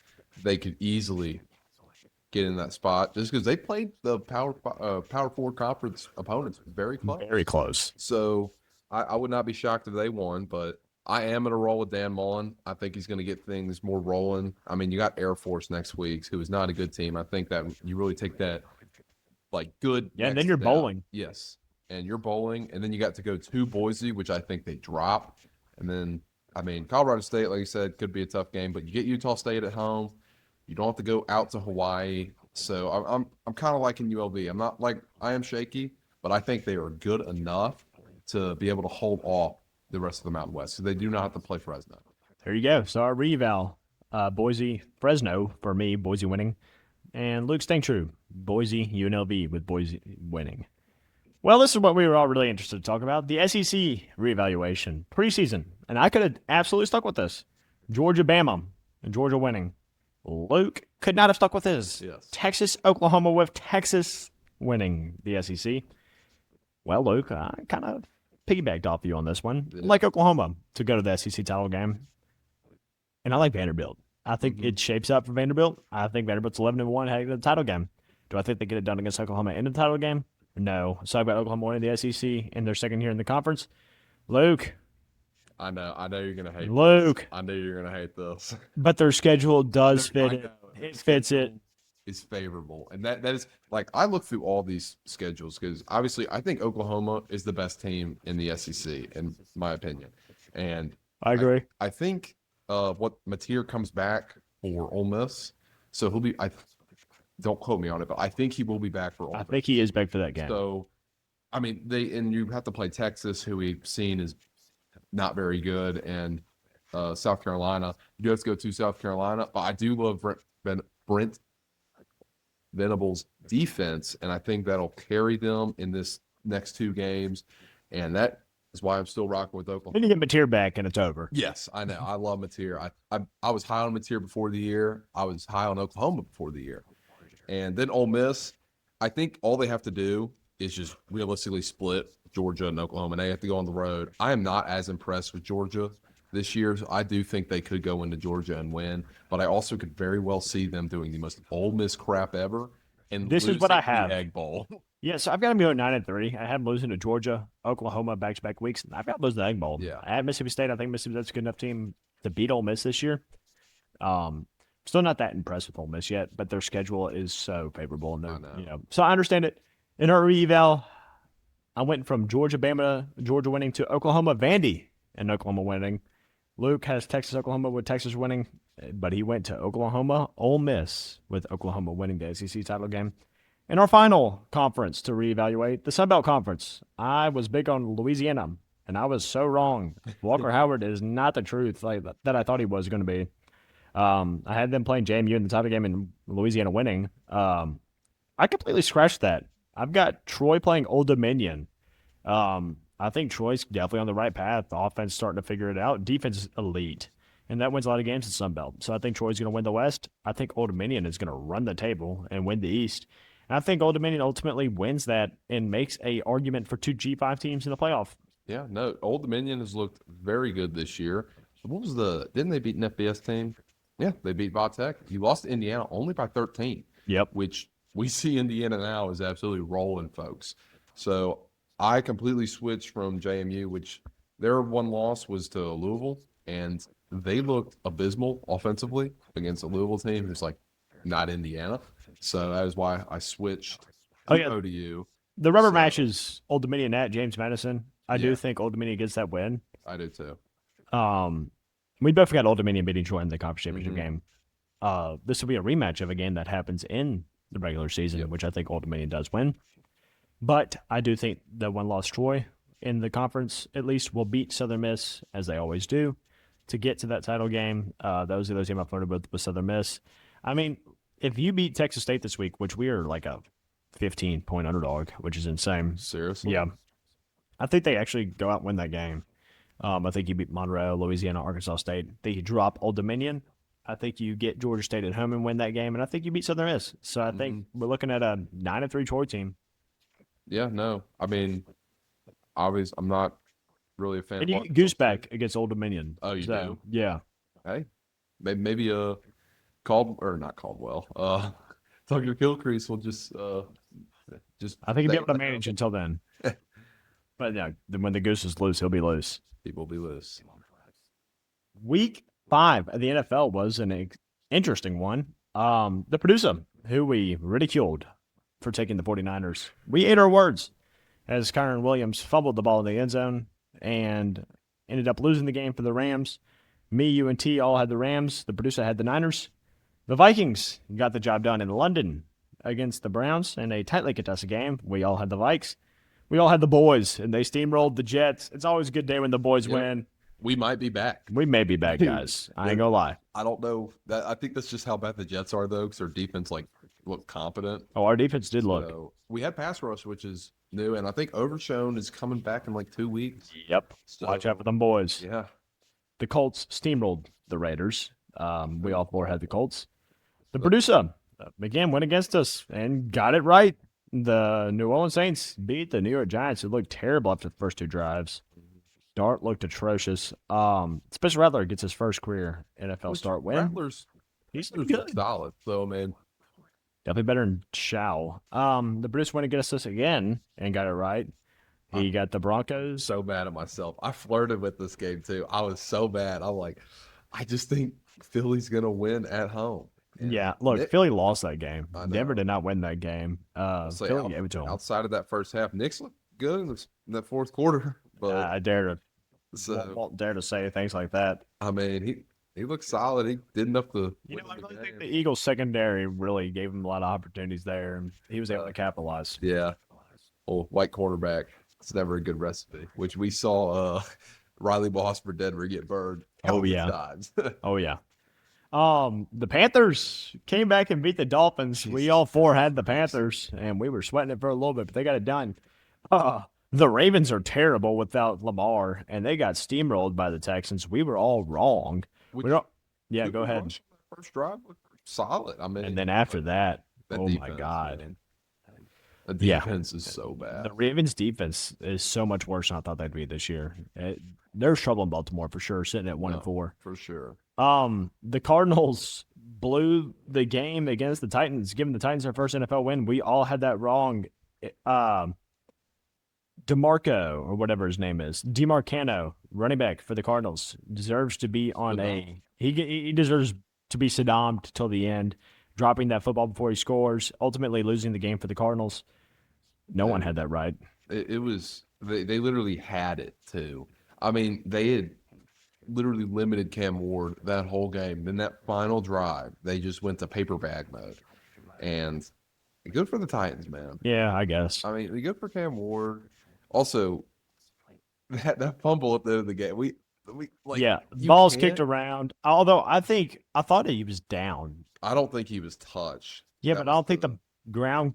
S2: they could easily get in that spot just because they played the Power Four conference opponents very close.
S1: Very close.
S2: So I would not be shocked if they won, but I am going to roll with Dan Mullen. I think he's going to get things more rolling. I mean, you got Air Force next week, who is not a good team. I think that you really take that like good.
S1: Yeah, and
S2: next
S1: then you're
S2: step.
S1: bowling.
S2: Yes, and you're bowling, and then you got to go to Boise, which I think they drop, and then I mean Colorado State, like you said, could be a tough game, but you get Utah State at home. You don't have to go out to Hawaii. So I'm kind of liking ULV. I'm not like I am shaky, but I think they are good enough to be able to hold off the rest of the Mountain West. So they do not have to play Fresno.
S1: There you go. So our reval, Boise, Fresno for me, Boise winning. And Luke staying true, Boise, UNLV with Boise winning. Well, this is what we were all really interested to talk about, the SEC reevaluation, preseason. And I could have absolutely stuck with this. Georgia, Bama, and Georgia winning. Luke could not have stuck with his.
S2: Yes.
S1: Texas, Oklahoma with Texas winning the SEC. Well, Luke, I kind of piggybacked off you on this one.
S2: Yeah.
S1: I like Oklahoma to go to the SEC title game. And I like Vanderbilt. I think it shapes up for Vanderbilt. I think Vanderbilt's 11-1 heading to the title game. Do I think they get it done against Oklahoma in the title game? No. So I've got Oklahoma winning the SEC in their second year in the conference. Luke.
S2: I know you're gonna hate
S1: Luke.
S2: this. I know you're gonna hate this.
S1: But their schedule does
S2: I
S1: fit
S2: know.
S1: it. It fits it.
S2: Is favorable, and that is like I look through all these schedules because obviously I think Oklahoma is the best team in the SEC in my opinion, and
S1: I agree.
S2: I think what Mateer comes back for Ole Miss, so he'll be. I don't quote me on it, but I think he will be back for Ole
S1: I
S2: Miss.
S1: think he is back for that game.
S2: So, I mean, you have to play Texas, who we've seen is not very good, and South Carolina. You do have to go to South Carolina, but I do love Brent Venables' defense, and I think that'll carry them in this next two games, and that is why I'm still rocking with Oklahoma.
S1: Then you get Mateer back and it's over.
S2: Yes, I know. I love Mateer. I was high on Mateer before the year. I was high on Oklahoma before the year. And then Ole Miss, I think all they have to do is just realistically split Georgia and Oklahoma, and they have to go on the road. I am not as impressed with Georgia this year. So I do think they could go into Georgia and win, but I also could very well see them doing the most Ole Miss crap ever. And
S1: This is what I
S2: losing the
S1: have.
S2: Egg Bowl.
S1: Yeah, so I've got to go 9-3. I had them losing to Georgia, Oklahoma back-to-back weeks. I've got to lose the Egg Bowl.
S2: Yeah.
S1: I had Mississippi State. I think Mississippi State's a good enough team to beat Ole Miss this year. Still not that impressed with Ole Miss yet, but their schedule is so favorable. And
S2: I know.
S1: So I understand it. In our eval, I went from Georgia, Bama, Georgia winning to Oklahoma, Vandy, and Oklahoma winning. Luke has Texas, Oklahoma with Texas winning, but he went to Oklahoma, Ole Miss with Oklahoma winning the SEC title game. In our final conference to reevaluate, the Sun Belt Conference, I was big on Louisiana, and I was so wrong. Walker Howard is not the truth that I thought he was going to be. I had them playing JMU in the title game and Louisiana winning. I completely scratched that. I've got Troy playing Old Dominion. I think Troy's definitely on the right path. The offense starting to figure it out. Defense is elite. And that wins a lot of games in Sun Belt. So I think Troy's going to win the West. I think Old Dominion is going to run the table and win the East. And I think Old Dominion ultimately wins that and makes a argument for two G5 teams in the playoff.
S2: Yeah, no, Old Dominion has looked very good this year. What was didn't they beat an FBS team? Yeah, they beat Vatech. You lost to Indiana only by 13.
S1: Yep.
S2: Which we see Indiana now is absolutely rolling, folks. So I completely switched from JMU, which their one loss was to Louisville, and they looked abysmal offensively against a Louisville team who's like not Indiana. So that is why I switched to ODU.
S1: The rubber match is Old Dominion at James Madison. I do
S2: Yeah.
S1: think Old Dominion gets that win.
S2: I do too.
S1: We both got Old Dominion beating Troy in the conference championship
S2: Mhm.
S1: game. This will be a rematch of a game that happens in the regular season,
S2: Yep.
S1: which I think Old Dominion does win. But I do think the one loss Troy in the conference at least will beat Southern Miss, as they always do, to get to that title game. Those are those games I flirted with Southern Miss. I mean, if you beat Texas State this week, which we are like a 15-point underdog, which is insane.
S2: Seriously?
S1: Yeah. I think they actually go out and win that game. I think you beat Monroe, Louisiana, Arkansas State. They drop Old Dominion. I think you get Georgia State at home and win that game, and I think you beat Southern Miss. So I think we're looking at a 9-3 Troy team.
S2: Yeah, no. I mean, obviously, I'm not really a fan
S1: And
S2: of
S1: you get Gooseback against Old Dominion.
S2: Oh, you do?
S1: Yeah.
S2: Hey, maybe not Caldwell. Tucker Gilcrease will just
S1: I think he'll be able to manage until then. But yeah, then when the Goose is loose, he'll be loose.
S2: People will be loose.
S1: Week 5 of the NFL was an interesting one. The producer, who we ridiculed for taking the 49ers, we ate our words as Kyron Williams fumbled the ball in the end zone and ended up losing the game for the Rams. Me, you, and T all had the Rams. The producer had the Niners. The Vikings got the job done in London against the Browns in a tightly contested game. We all had the Vikes. We all had the boys, and they steamrolled the Jets. It's always a good day when the boys win.
S2: We might be back.
S1: We may be back, guys. I ain't gonna lie.
S2: I don't know. I think that's just how bad the Jets are, though, because their defense looked competent.
S1: Oh, our defense did look.
S2: So we had pass rush, which is new, and I think Overshone is coming back in like 2 weeks.
S1: Yep.
S2: So,
S1: Watch out for them boys.
S2: Yeah.
S1: The Colts steamrolled the Raiders. We all four had the Colts. The producer, again, went against us and got it right. The New Orleans Saints beat the New York Giants, who looked terrible after the first 2 drives. Dart looked atrocious. Spencer Rattler gets his first career NFL start win.
S2: Rattler's
S1: He's
S2: good. Solid, though, man.
S1: Definitely better than Shao. The Bruce went against us again and got it right. He got the Broncos.
S2: So mad at myself. I flirted with this game, too. I was so bad. I'm like, I just think Philly's going to win at home. And
S1: yeah, look, Philly lost that game.
S2: I know.
S1: Denver did not win that game. Philly gave it to him.
S2: Outside of that first half, Knicks looked good in that fourth quarter. But
S1: I won't dare to say things like that.
S2: I mean, he looked solid. He did enough to.
S1: I really think the Eagles secondary really gave him a lot of opportunities there, and he was able to capitalize.
S2: Yeah. Well, white quarterback. It's never a good recipe, which we saw Riley Moss for Denver get burned. Times.
S1: Oh, yeah. The Panthers came back and beat the Dolphins. Jesus. We all four had the Panthers, and we were sweating it for a little bit, but they got it done. The Ravens are terrible without Lamar, and they got steamrolled by the Texans. We were all wrong. Go ahead.
S2: First drive looked solid. I mean,
S1: and then after that oh
S2: defense,
S1: my God.
S2: Man. The defense is so bad.
S1: The Ravens' defense is so much worse than I thought they'd be this year. There's trouble in Baltimore for sure, sitting at 1-4.
S2: For sure.
S1: The Cardinals blew the game against the Titans, giving the Titans their first NFL win. We all had that wrong. DeMarco, or whatever his name is, DeMarcano, running back for the Cardinals, deserves to be on he deserves to be Saddam'd till the end, dropping that football before he scores, ultimately losing the game for the Cardinals. No one had that right.
S2: It was they literally had it too. I mean, they had literally limited Cam Ward that whole game. Then that final drive, they just went to paper bag mode. And good for the Titans, man.
S1: Yeah, I guess.
S2: I mean, good for Cam Ward. Also, that fumble at the end of the game,
S1: balls kicked around. Although I thought he was down.
S2: I don't think he was touched.
S1: Yeah, but I don't think the ground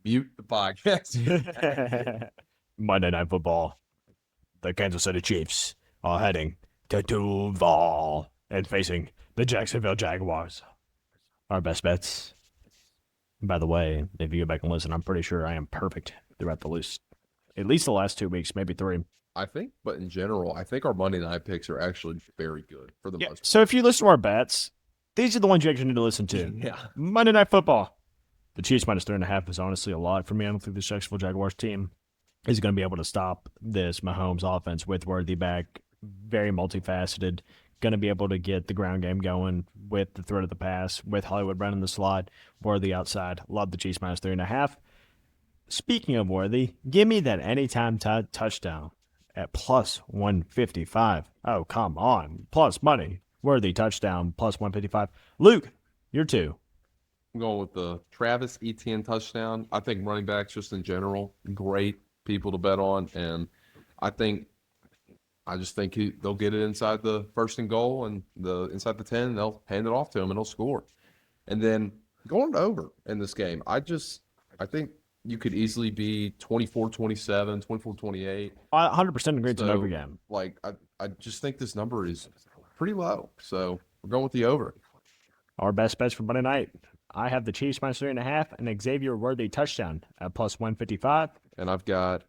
S2: Mute the podcast.
S1: Monday Night Football. The Kansas City Chiefs are heading to Duval and facing the Jacksonville Jaguars. Our best bets. By the way, if you go back and listen, I'm pretty sure I am perfect throughout the list. At least the last 2 weeks, maybe 3.
S2: I think, but in general, I think our Monday night picks are actually very good for the most part.
S1: So if you listen to our bets, these are the ones you actually need to listen to.
S2: Yeah.
S1: Monday Night Football. The Chiefs minus 3.5 is honestly a lot for me. I don't think the Jacksonville Jaguars team is going to be able to stop this Mahomes offense with Worthy back. Very multifaceted. Going to be able to get the ground game going with the threat of the pass, with Hollywood running the slot, Worthy outside. Love the Chiefs minus 3.5. Speaking of Worthy, give me that anytime touchdown at plus 155. Oh, come on. Plus money. Worthy touchdown plus 155. Luke, you're 2.
S2: I'm going with the Travis Etienne touchdown. I think running backs just in general, great people to bet on. And I just think they'll get it inside the first and goal and inside the 10, they'll hand it off to him and he'll score. And then going over in this game, I think you could easily be 24-27, 24-28.
S1: 100% agree it's an over game.
S2: Like, I just think this number is pretty low. So we're going with the over.
S1: Our best bets for Monday night. I have the Chiefs minus 3.5 and Xavier Worthy touchdown at plus 155.
S2: And I've got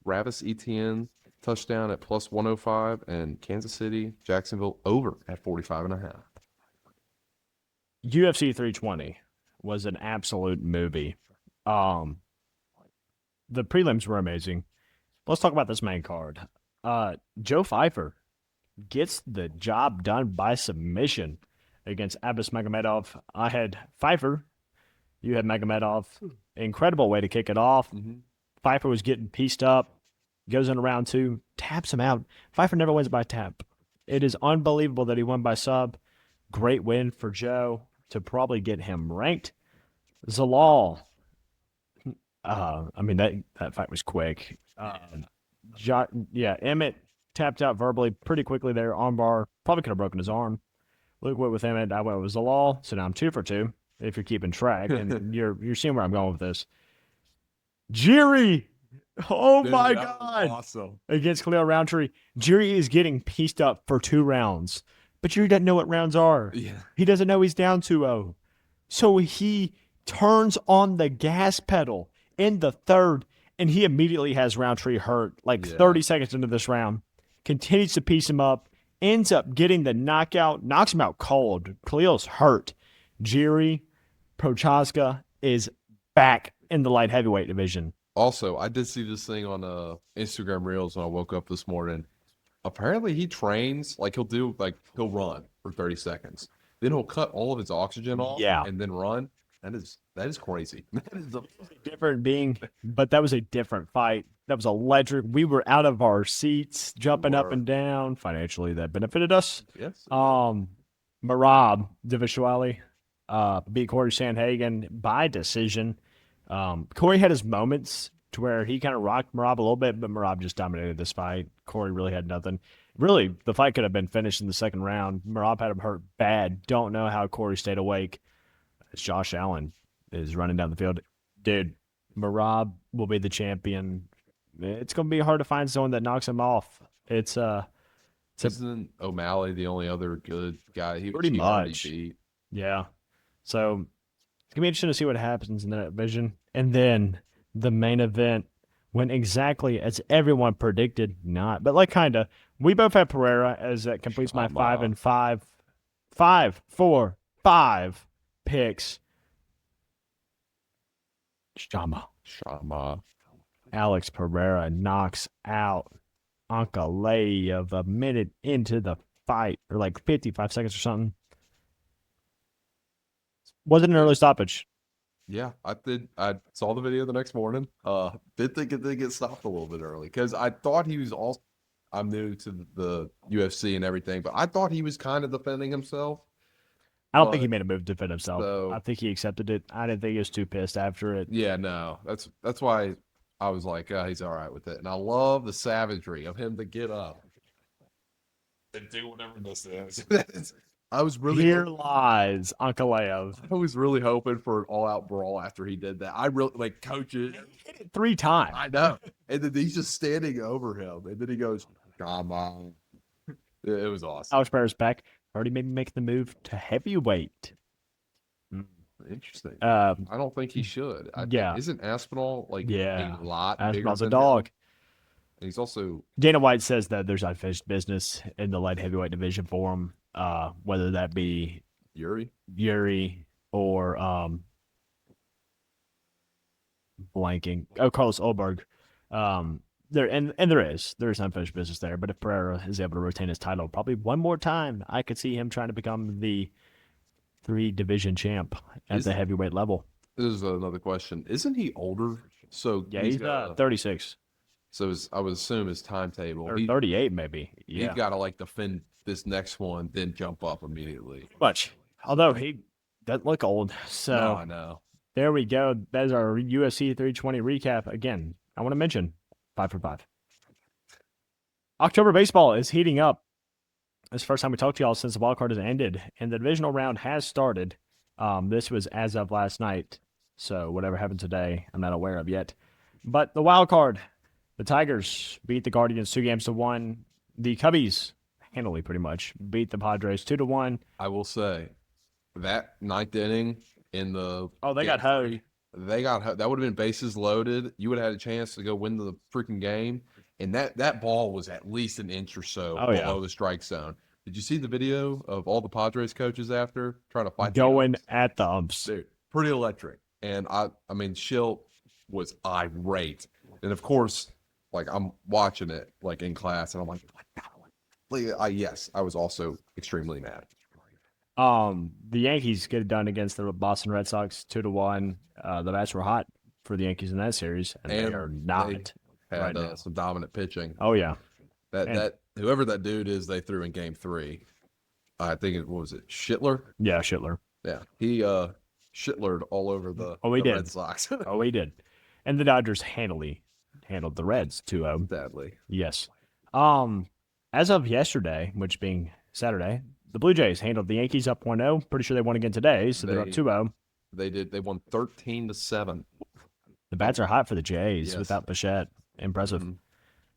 S2: Travis Etienne touchdown at plus 105 and Kansas City, Jacksonville over at 45.5.
S1: UFC 320 was an absolute movie. The prelims were amazing. Let's talk about this main card. Joe Pfeiffer gets the job done by submission against Abbas Magomedov. I had Pfeiffer. You had Magomedov. Incredible way to kick it off.
S2: Mm-hmm.
S1: Pfeiffer was getting pieced up. Goes into round 2. Taps him out. Pfeiffer never wins by tap. It is unbelievable that he won by sub. Great win for Joe to probably get him ranked. Zalal. That fight was quick. Emmett tapped out verbally pretty quickly there. Armbar. Probably could have broken his arm. Luke went with Emmett. I went with Zalal. So now I'm 2 for 2 if you're keeping track. And you're seeing where I'm going with this. Jiri. Oh, dude, my God.
S2: Awesome.
S1: Against Khalil Roundtree. Jiri is getting pieced up for 2 rounds. But Jiri doesn't know what rounds are.
S2: Yeah.
S1: He doesn't know he's down 2-0. So he turns on the gas pedal in the 3rd, and he immediately has Roundtree hurt 30 seconds into this round. Continues to piece him up. Ends up getting the knockout. Knocks him out cold. Khalil's hurt. Jiri Prochaska is back in the light heavyweight division.
S2: Also, I did see this thing on Instagram Reels when I woke up this morning. Apparently, he trains he'll run for 30 seconds. Then he'll cut all of his oxygen off and then run. That is crazy. That is
S1: different being, but that was a different fight. That was electric. We were out of our seats, jumping up and down. Financially, that benefited us.
S2: Yes.
S1: Merab Dvalishvili beat Corey Sandhagen by decision. Corey had his moments to where he kind of rocked Merab a little bit, but Merab just dominated this fight. Corey really had nothing. Really, the fight could have been finished in the 2nd round. Merab had him hurt bad. Don't know how Corey stayed awake. As Josh Allen is running down the field. Dude, Merab will be the champion. It's going to be hard to find someone that knocks him off.
S2: Isn't O'Malley the only other good guy?
S1: Pretty much. Yeah. So it's going to be interesting to see what happens in that division. And then the main event went exactly as everyone predicted not. But kind of. We both have Pereira as that completes my 5 and 5. 5, 4, 5 picks. Shama. Alex Pereira knocks out Ankalaev a minute into the fight, or 55 seconds or something. Wasn't an early stoppage.
S2: Yeah, I did. I saw the video the next morning. Did think it did get stopped a little bit early because I thought he was also. I'm new to the UFC and everything, but I thought he was kind of defending himself.
S1: I don't think he made a move to defend himself.
S2: So,
S1: I think he accepted it. I didn't think he was too pissed after it.
S2: Yeah, no. That's why I was like, he's all right with it. And I love the savagery of him to get up and do whatever this is. I was really
S1: Here lies Ankalaev.
S2: I was really hoping for an all-out brawl after he did that. I really like coaches.
S1: He hit it 3 times.
S2: I know, and then he's just standing over him, and then he goes, "Come on." It was awesome.
S1: Alex Pereira's back. Already maybe making the move to heavyweight.
S2: Interesting.
S1: I
S2: I don't think he should.
S1: yeah.
S2: Isn't Aspinall like
S1: Yeah.
S2: a lot bigger
S1: Aspinall's a
S2: than
S1: dog.
S2: him? And he's also
S1: Dana White says that there's unfinished business in the light heavyweight division for him, whether that be
S2: Yuri.
S1: or blanking. Oh, Carlos Ulberg. There's unfinished business there. But if Pereira is able to retain his title probably one more time, I could see him trying to become the 3 division champ at the heavyweight level.
S2: This is another question. Isn't he older? So
S1: Yeah, he's 36
S2: So I would assume his timetable.
S1: or 38 maybe.
S2: He's
S1: Yeah,
S2: got to like defend this next one, then jump up immediately.
S1: much. Although he doesn't look old, so
S2: No, I know.
S1: there we go. That is our UFC 320 recap. Again, I want to mention 5 for 5. October baseball is heating up. It's the first time we talked to y'all since the wild card has ended, and the divisional round has started. This was as of last night, so whatever happened today, I'm not aware of yet. But the wild card, the Tigers beat the Guardians 2-1. The Cubbies, handily pretty much, beat the Padres 2-1.
S2: I will say that ninth inning in the
S1: They got hoed.
S2: that would have been bases loaded. You would have had a chance to go win the freaking game. And that ball was at least an inch or so below the strike zone. Did you see the video of all the Padres coaches after trying to fight
S1: going at the umps?
S2: Dude, pretty electric. And I mean, Schilt was irate. And of course, like I'm watching it like in class, and I'm like yes, I was also extremely mad.
S1: The Yankees get it done against the Boston Red Sox 2-1. The bats were hot for the Yankees in that series, and they are not.
S2: Had some dominant pitching.
S1: Oh yeah,
S2: that whoever that dude is they threw in Game 3. I think what was it, Schittler?
S1: Yeah, Schittler.
S2: Yeah, he Schittlered all over the Red Sox.
S1: He did. And the Dodgers handled the Reds 2-0.
S2: Sadly.
S1: Yes. As of yesterday, which being Saturday, the Blue Jays handled the Yankees up 1-0. Pretty sure they won again today, so they're up 2-0.
S2: They did. They won 13-7.
S1: The bats are hot for the Jays without Bichette. Impressive.
S2: Mm-hmm.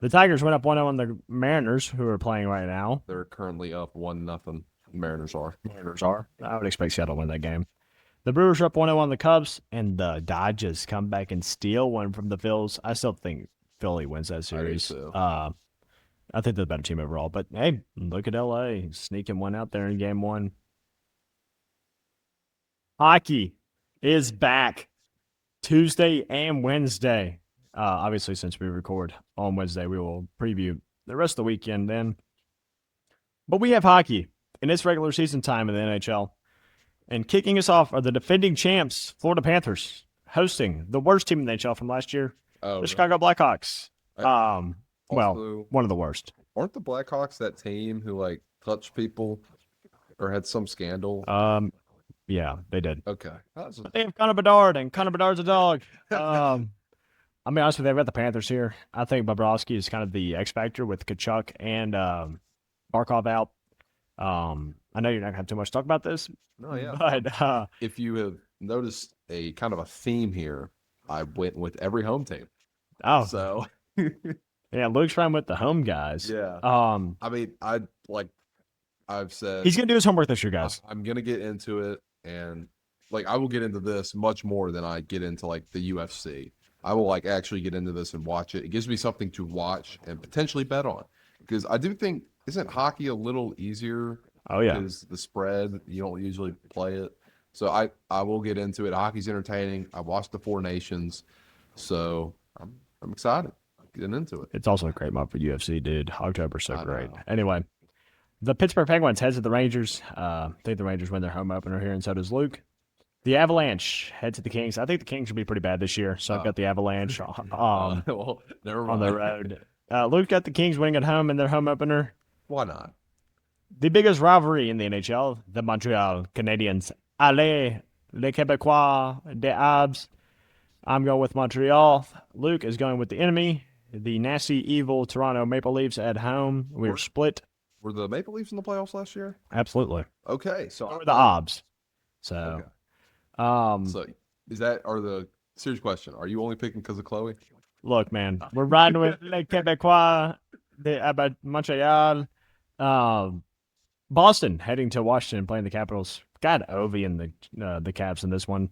S1: The Tigers went up 1-0 on the Mariners, who are playing right now.
S2: They're currently up 1-0. Mariners are.
S1: I would expect Seattle to win that game. The Brewers are up 1-0 on the Cubs, and the Dodgers come back and steal one from the Phils. I still think Philly wins that series.
S2: I do too.
S1: I think they're the better team overall. But, hey, look at L.A. sneaking one out there in Game 1. Hockey is back Tuesday and Wednesday. Obviously, since we record on Wednesday, we will preview the rest of the weekend then. But we have hockey in its regular season time in the NHL. And kicking us off are the defending champs, Florida Panthers, hosting the worst team in the NHL from last year, the Chicago Blackhawks. One of the worst.
S2: Aren't the Blackhawks that team who like touched people or had some scandal?
S1: Yeah, they did.
S2: Okay.
S1: They have Connor Bedard, and Connor Bedard's a dog. I'll be honest with you, I've got the Panthers here. I think Bobrovsky is kind of the X factor with Kachuk and Barkov out. I know you're not going to have too much to talk about this.
S2: No, yeah.
S1: But
S2: if you have noticed a kind of a theme here, I went with every home team.
S1: Oh,
S2: so
S1: yeah, Luke's fine with the home guys.
S2: Yeah. I mean, I've said
S1: he's going to do his homework this year, guys.
S2: I'm going to get into it, and like I will get into this much more than I get into like the UFC. I will like actually get into this and watch it. It gives me something to watch and potentially bet on, because I do think, isn't hockey a little easier?
S1: Oh yeah,
S2: because the spread, you don't usually play it. So I will get into it. Hockey's entertaining. I watched the Four Nations, so I'm excited getting into it.
S1: It's also a great month for UFC, dude. October's so great. Anyway, the Pittsburgh Penguins heads to the Rangers. I think the Rangers win their home opener here, and so does Luke. The Avalanche head to the Kings. I think the Kings will be pretty bad this year, so I've got the Avalanche
S2: Well, never mind.
S1: on the road. Luke got the Kings winning at home in their home opener.
S2: Why not?
S1: The biggest rivalry in the NHL, the Montreal Canadiens. Allez, les Québécois des Habs. I'm going with Montreal. Luke is going with the enemy, the nasty, evil Toronto Maple Leafs at home. We're split.
S2: Were the Maple Leafs in the playoffs last year?
S1: Absolutely.
S2: Okay, so
S1: Or the Obs. So,
S2: okay.
S1: um,
S2: So the serious question? Are you only picking because of Chloe?
S1: look, man, we're riding with Les Québécois about Montreal. Boston heading to Washington playing the Capitals. Got Ovi and the Caps in this one.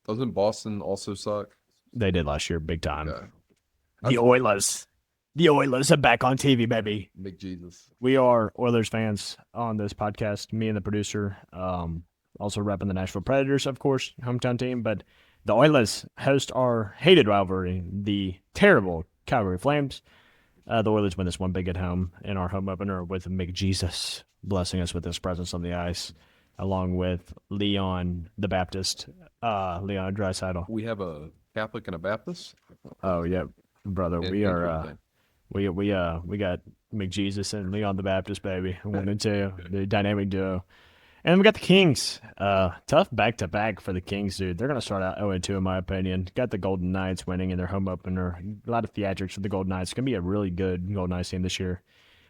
S2: Doesn't Boston also suck?
S1: They did last year, big time.
S2: Okay.
S1: The Oilers. The Oilers are back on TV, baby.
S2: McJesus.
S1: We are Oilers fans on this podcast. Me and the producer, also repping the Nashville Predators, of course, hometown team. But the Oilers host our hated rivalry, the terrible Calgary Flames. The Oilers win this one big at home in our home opener with McJesus blessing us with his presence on the ice, along with Leon the Baptist, Leon Draisaitl.
S2: We have a Catholic and a Baptist.
S1: Oh yeah, brother, we are. We got McJesus and Leon the Baptist, baby. 1 and 2, the dynamic duo. And we got the Kings. Tough back-to-back for the Kings, dude. They're going to start out 0-2, in my opinion. Got the Golden Knights winning in their home opener. A lot of theatrics for the Golden Knights. It's going to be a really good Golden Knights team this year,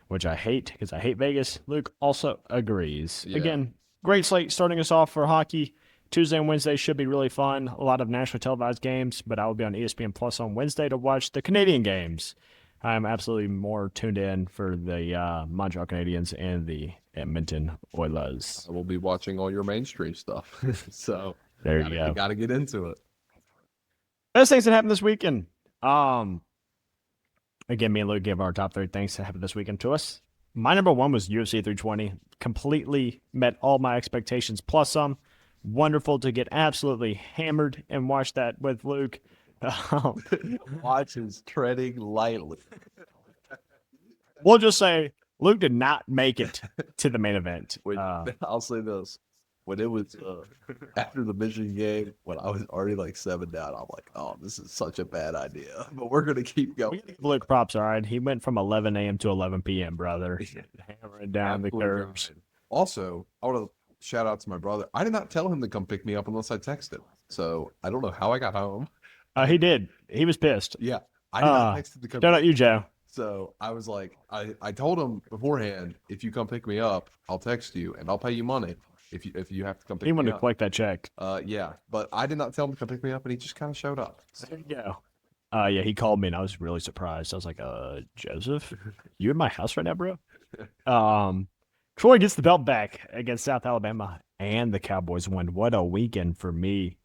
S1: which I hate because I hate Vegas. Luke also agrees.
S2: Yeah.
S1: Again, great slate starting us off for hockey. Tuesday and Wednesday should be really fun. A lot of national televised games, but I will be on ESPN Plus on Wednesday to watch the Canadian games. I'm absolutely more tuned in for the Montreal Canadiens and the Edmonton Oilers.
S2: I will be watching all your mainstream stuff. So
S1: there you go.
S2: You got to get into it.
S1: Best things that happened this weekend. Again, me and Luke gave our top 3 things that happened this weekend to us. My number 1 was UFC 320. Completely met all my expectations plus some. Wonderful to get absolutely hammered and watch that with Luke.
S2: Watch his treading lightly.
S1: We'll just say Luke did not make it to the main event.
S2: I'll say this. When it was after the Michigan game, when I was already like 7 down, I'm like, oh, this is such a bad idea. But we're going to keep going.
S1: We gotta give Luke props, all right? He went from 11 a.m. to 11 p.m., brother. Hammering down the curves.
S2: Also, I want to shout out to my brother. I did not tell him to come pick me up unless I texted. So I don't know how I got home.
S1: He did. He was pissed.
S2: Yeah. I did not text him to come.
S1: Shout out you, Joe.
S2: So I was like, I told him beforehand, if you come pick me up, I'll text you and I'll pay you money if you have to come pick me up.
S1: He wanted to collect that check.
S2: Yeah. But I did not tell him to come pick me up and he just kind of showed up. So.
S1: There you go. Yeah, he called me and I was really surprised. I was like, Joseph, you in my house right now, bro? Troy gets the belt back against South Alabama and the Cowboys win. What a weekend for me.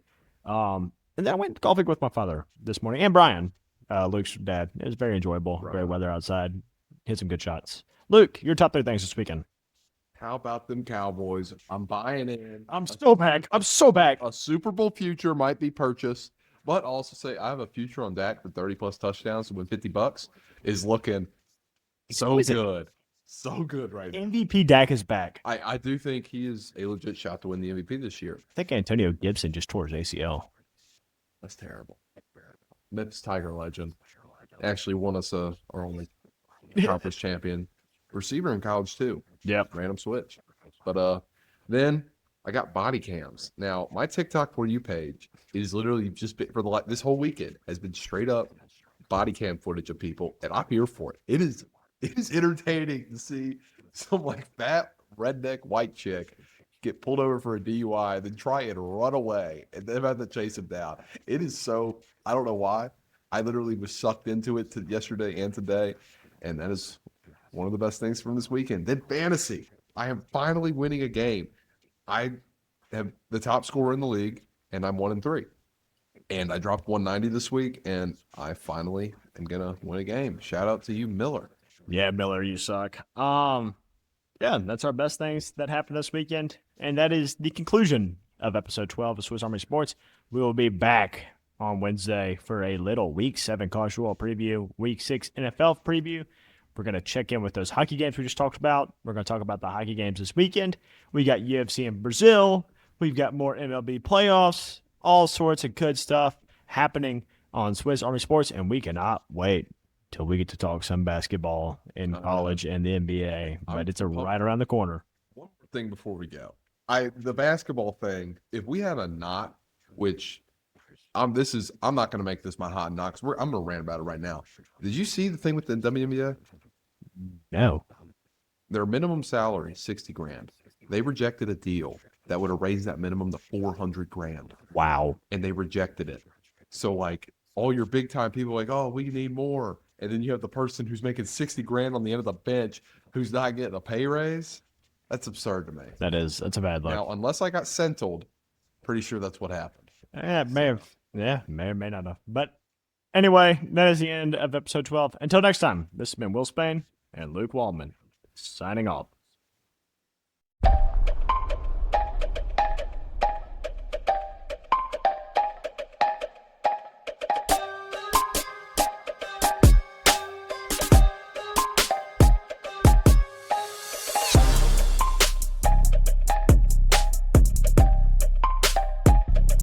S1: And then I went golfing with my father this morning and Brian, Luke's dad. It was very enjoyable. Right. Great weather outside. Hit some good shots. Luke, your top 3 things this weekend.
S2: How about them Cowboys? I'm buying in.
S1: I'm so back.
S2: A Super Bowl future might be purchased, but also say I have a future on Dak for 30+ touchdowns to win $50 is looking so good. So good right now.
S1: MVP Dak is back.
S2: I do think he is a legit shot to win the MVP this year.
S1: I think Antonio Gibson just tore his ACL.
S2: That's terrible. Memphis Tiger legend. Actually won us our only conference champion receiver in college too.
S1: Yep.
S2: Random switch. But then I got body cams. Now my TikTok For You page is literally just been, for this whole weekend has been straight up body cam footage of people, and I'm here for it. It is entertaining to see some like fat redneck white chick get pulled over for a DUI, then try and run away, and then have to chase him down. It is so, I don't know why. I literally was sucked into it yesterday and today, and that is one of the best things from this weekend. Then fantasy. I am finally winning a game. I have the top scorer in the league, and I'm 1-3. And I dropped 190 this week, and I finally am going to win a game. Shout out to you, Miller.
S1: Yeah, Miller, you suck. Yeah, that's our best things that happened this weekend. And that is the conclusion of episode 12 of Swiss Army Sports. We will be back on Wednesday for a little Week 7 college football preview, Week 6 NFL preview. We're going to check in with those hockey games we just talked about. We're going to talk about the hockey games this weekend. We got UFC in Brazil. We've got more MLB playoffs, all sorts of good stuff happening on Swiss Army Sports, and we cannot wait till we get to talk some basketball in college and the NBA. But it's right around the corner.
S2: One more thing before we go. The basketball thing, if we have a knot, which I'm not going to make this my hot knocks. I'm going to rant about it right now. Did you see the thing with the WNBA?
S1: No.
S2: Their minimum salary is 60 grand. They rejected a deal that would have raised that minimum to 400 grand.
S1: Wow.
S2: And they rejected it. So like all your big time people are like, oh, we need more. And then you have the person who's making 60 grand on the end of the bench who's not getting a pay raise. That's absurd to me.
S1: That's a bad look.
S2: Now, unless I got sentled, pretty sure that's what happened.
S1: May or may not have. But anyway, that is the end of episode 12. Until next time, this has been Will Spain and Luke Wallman signing off.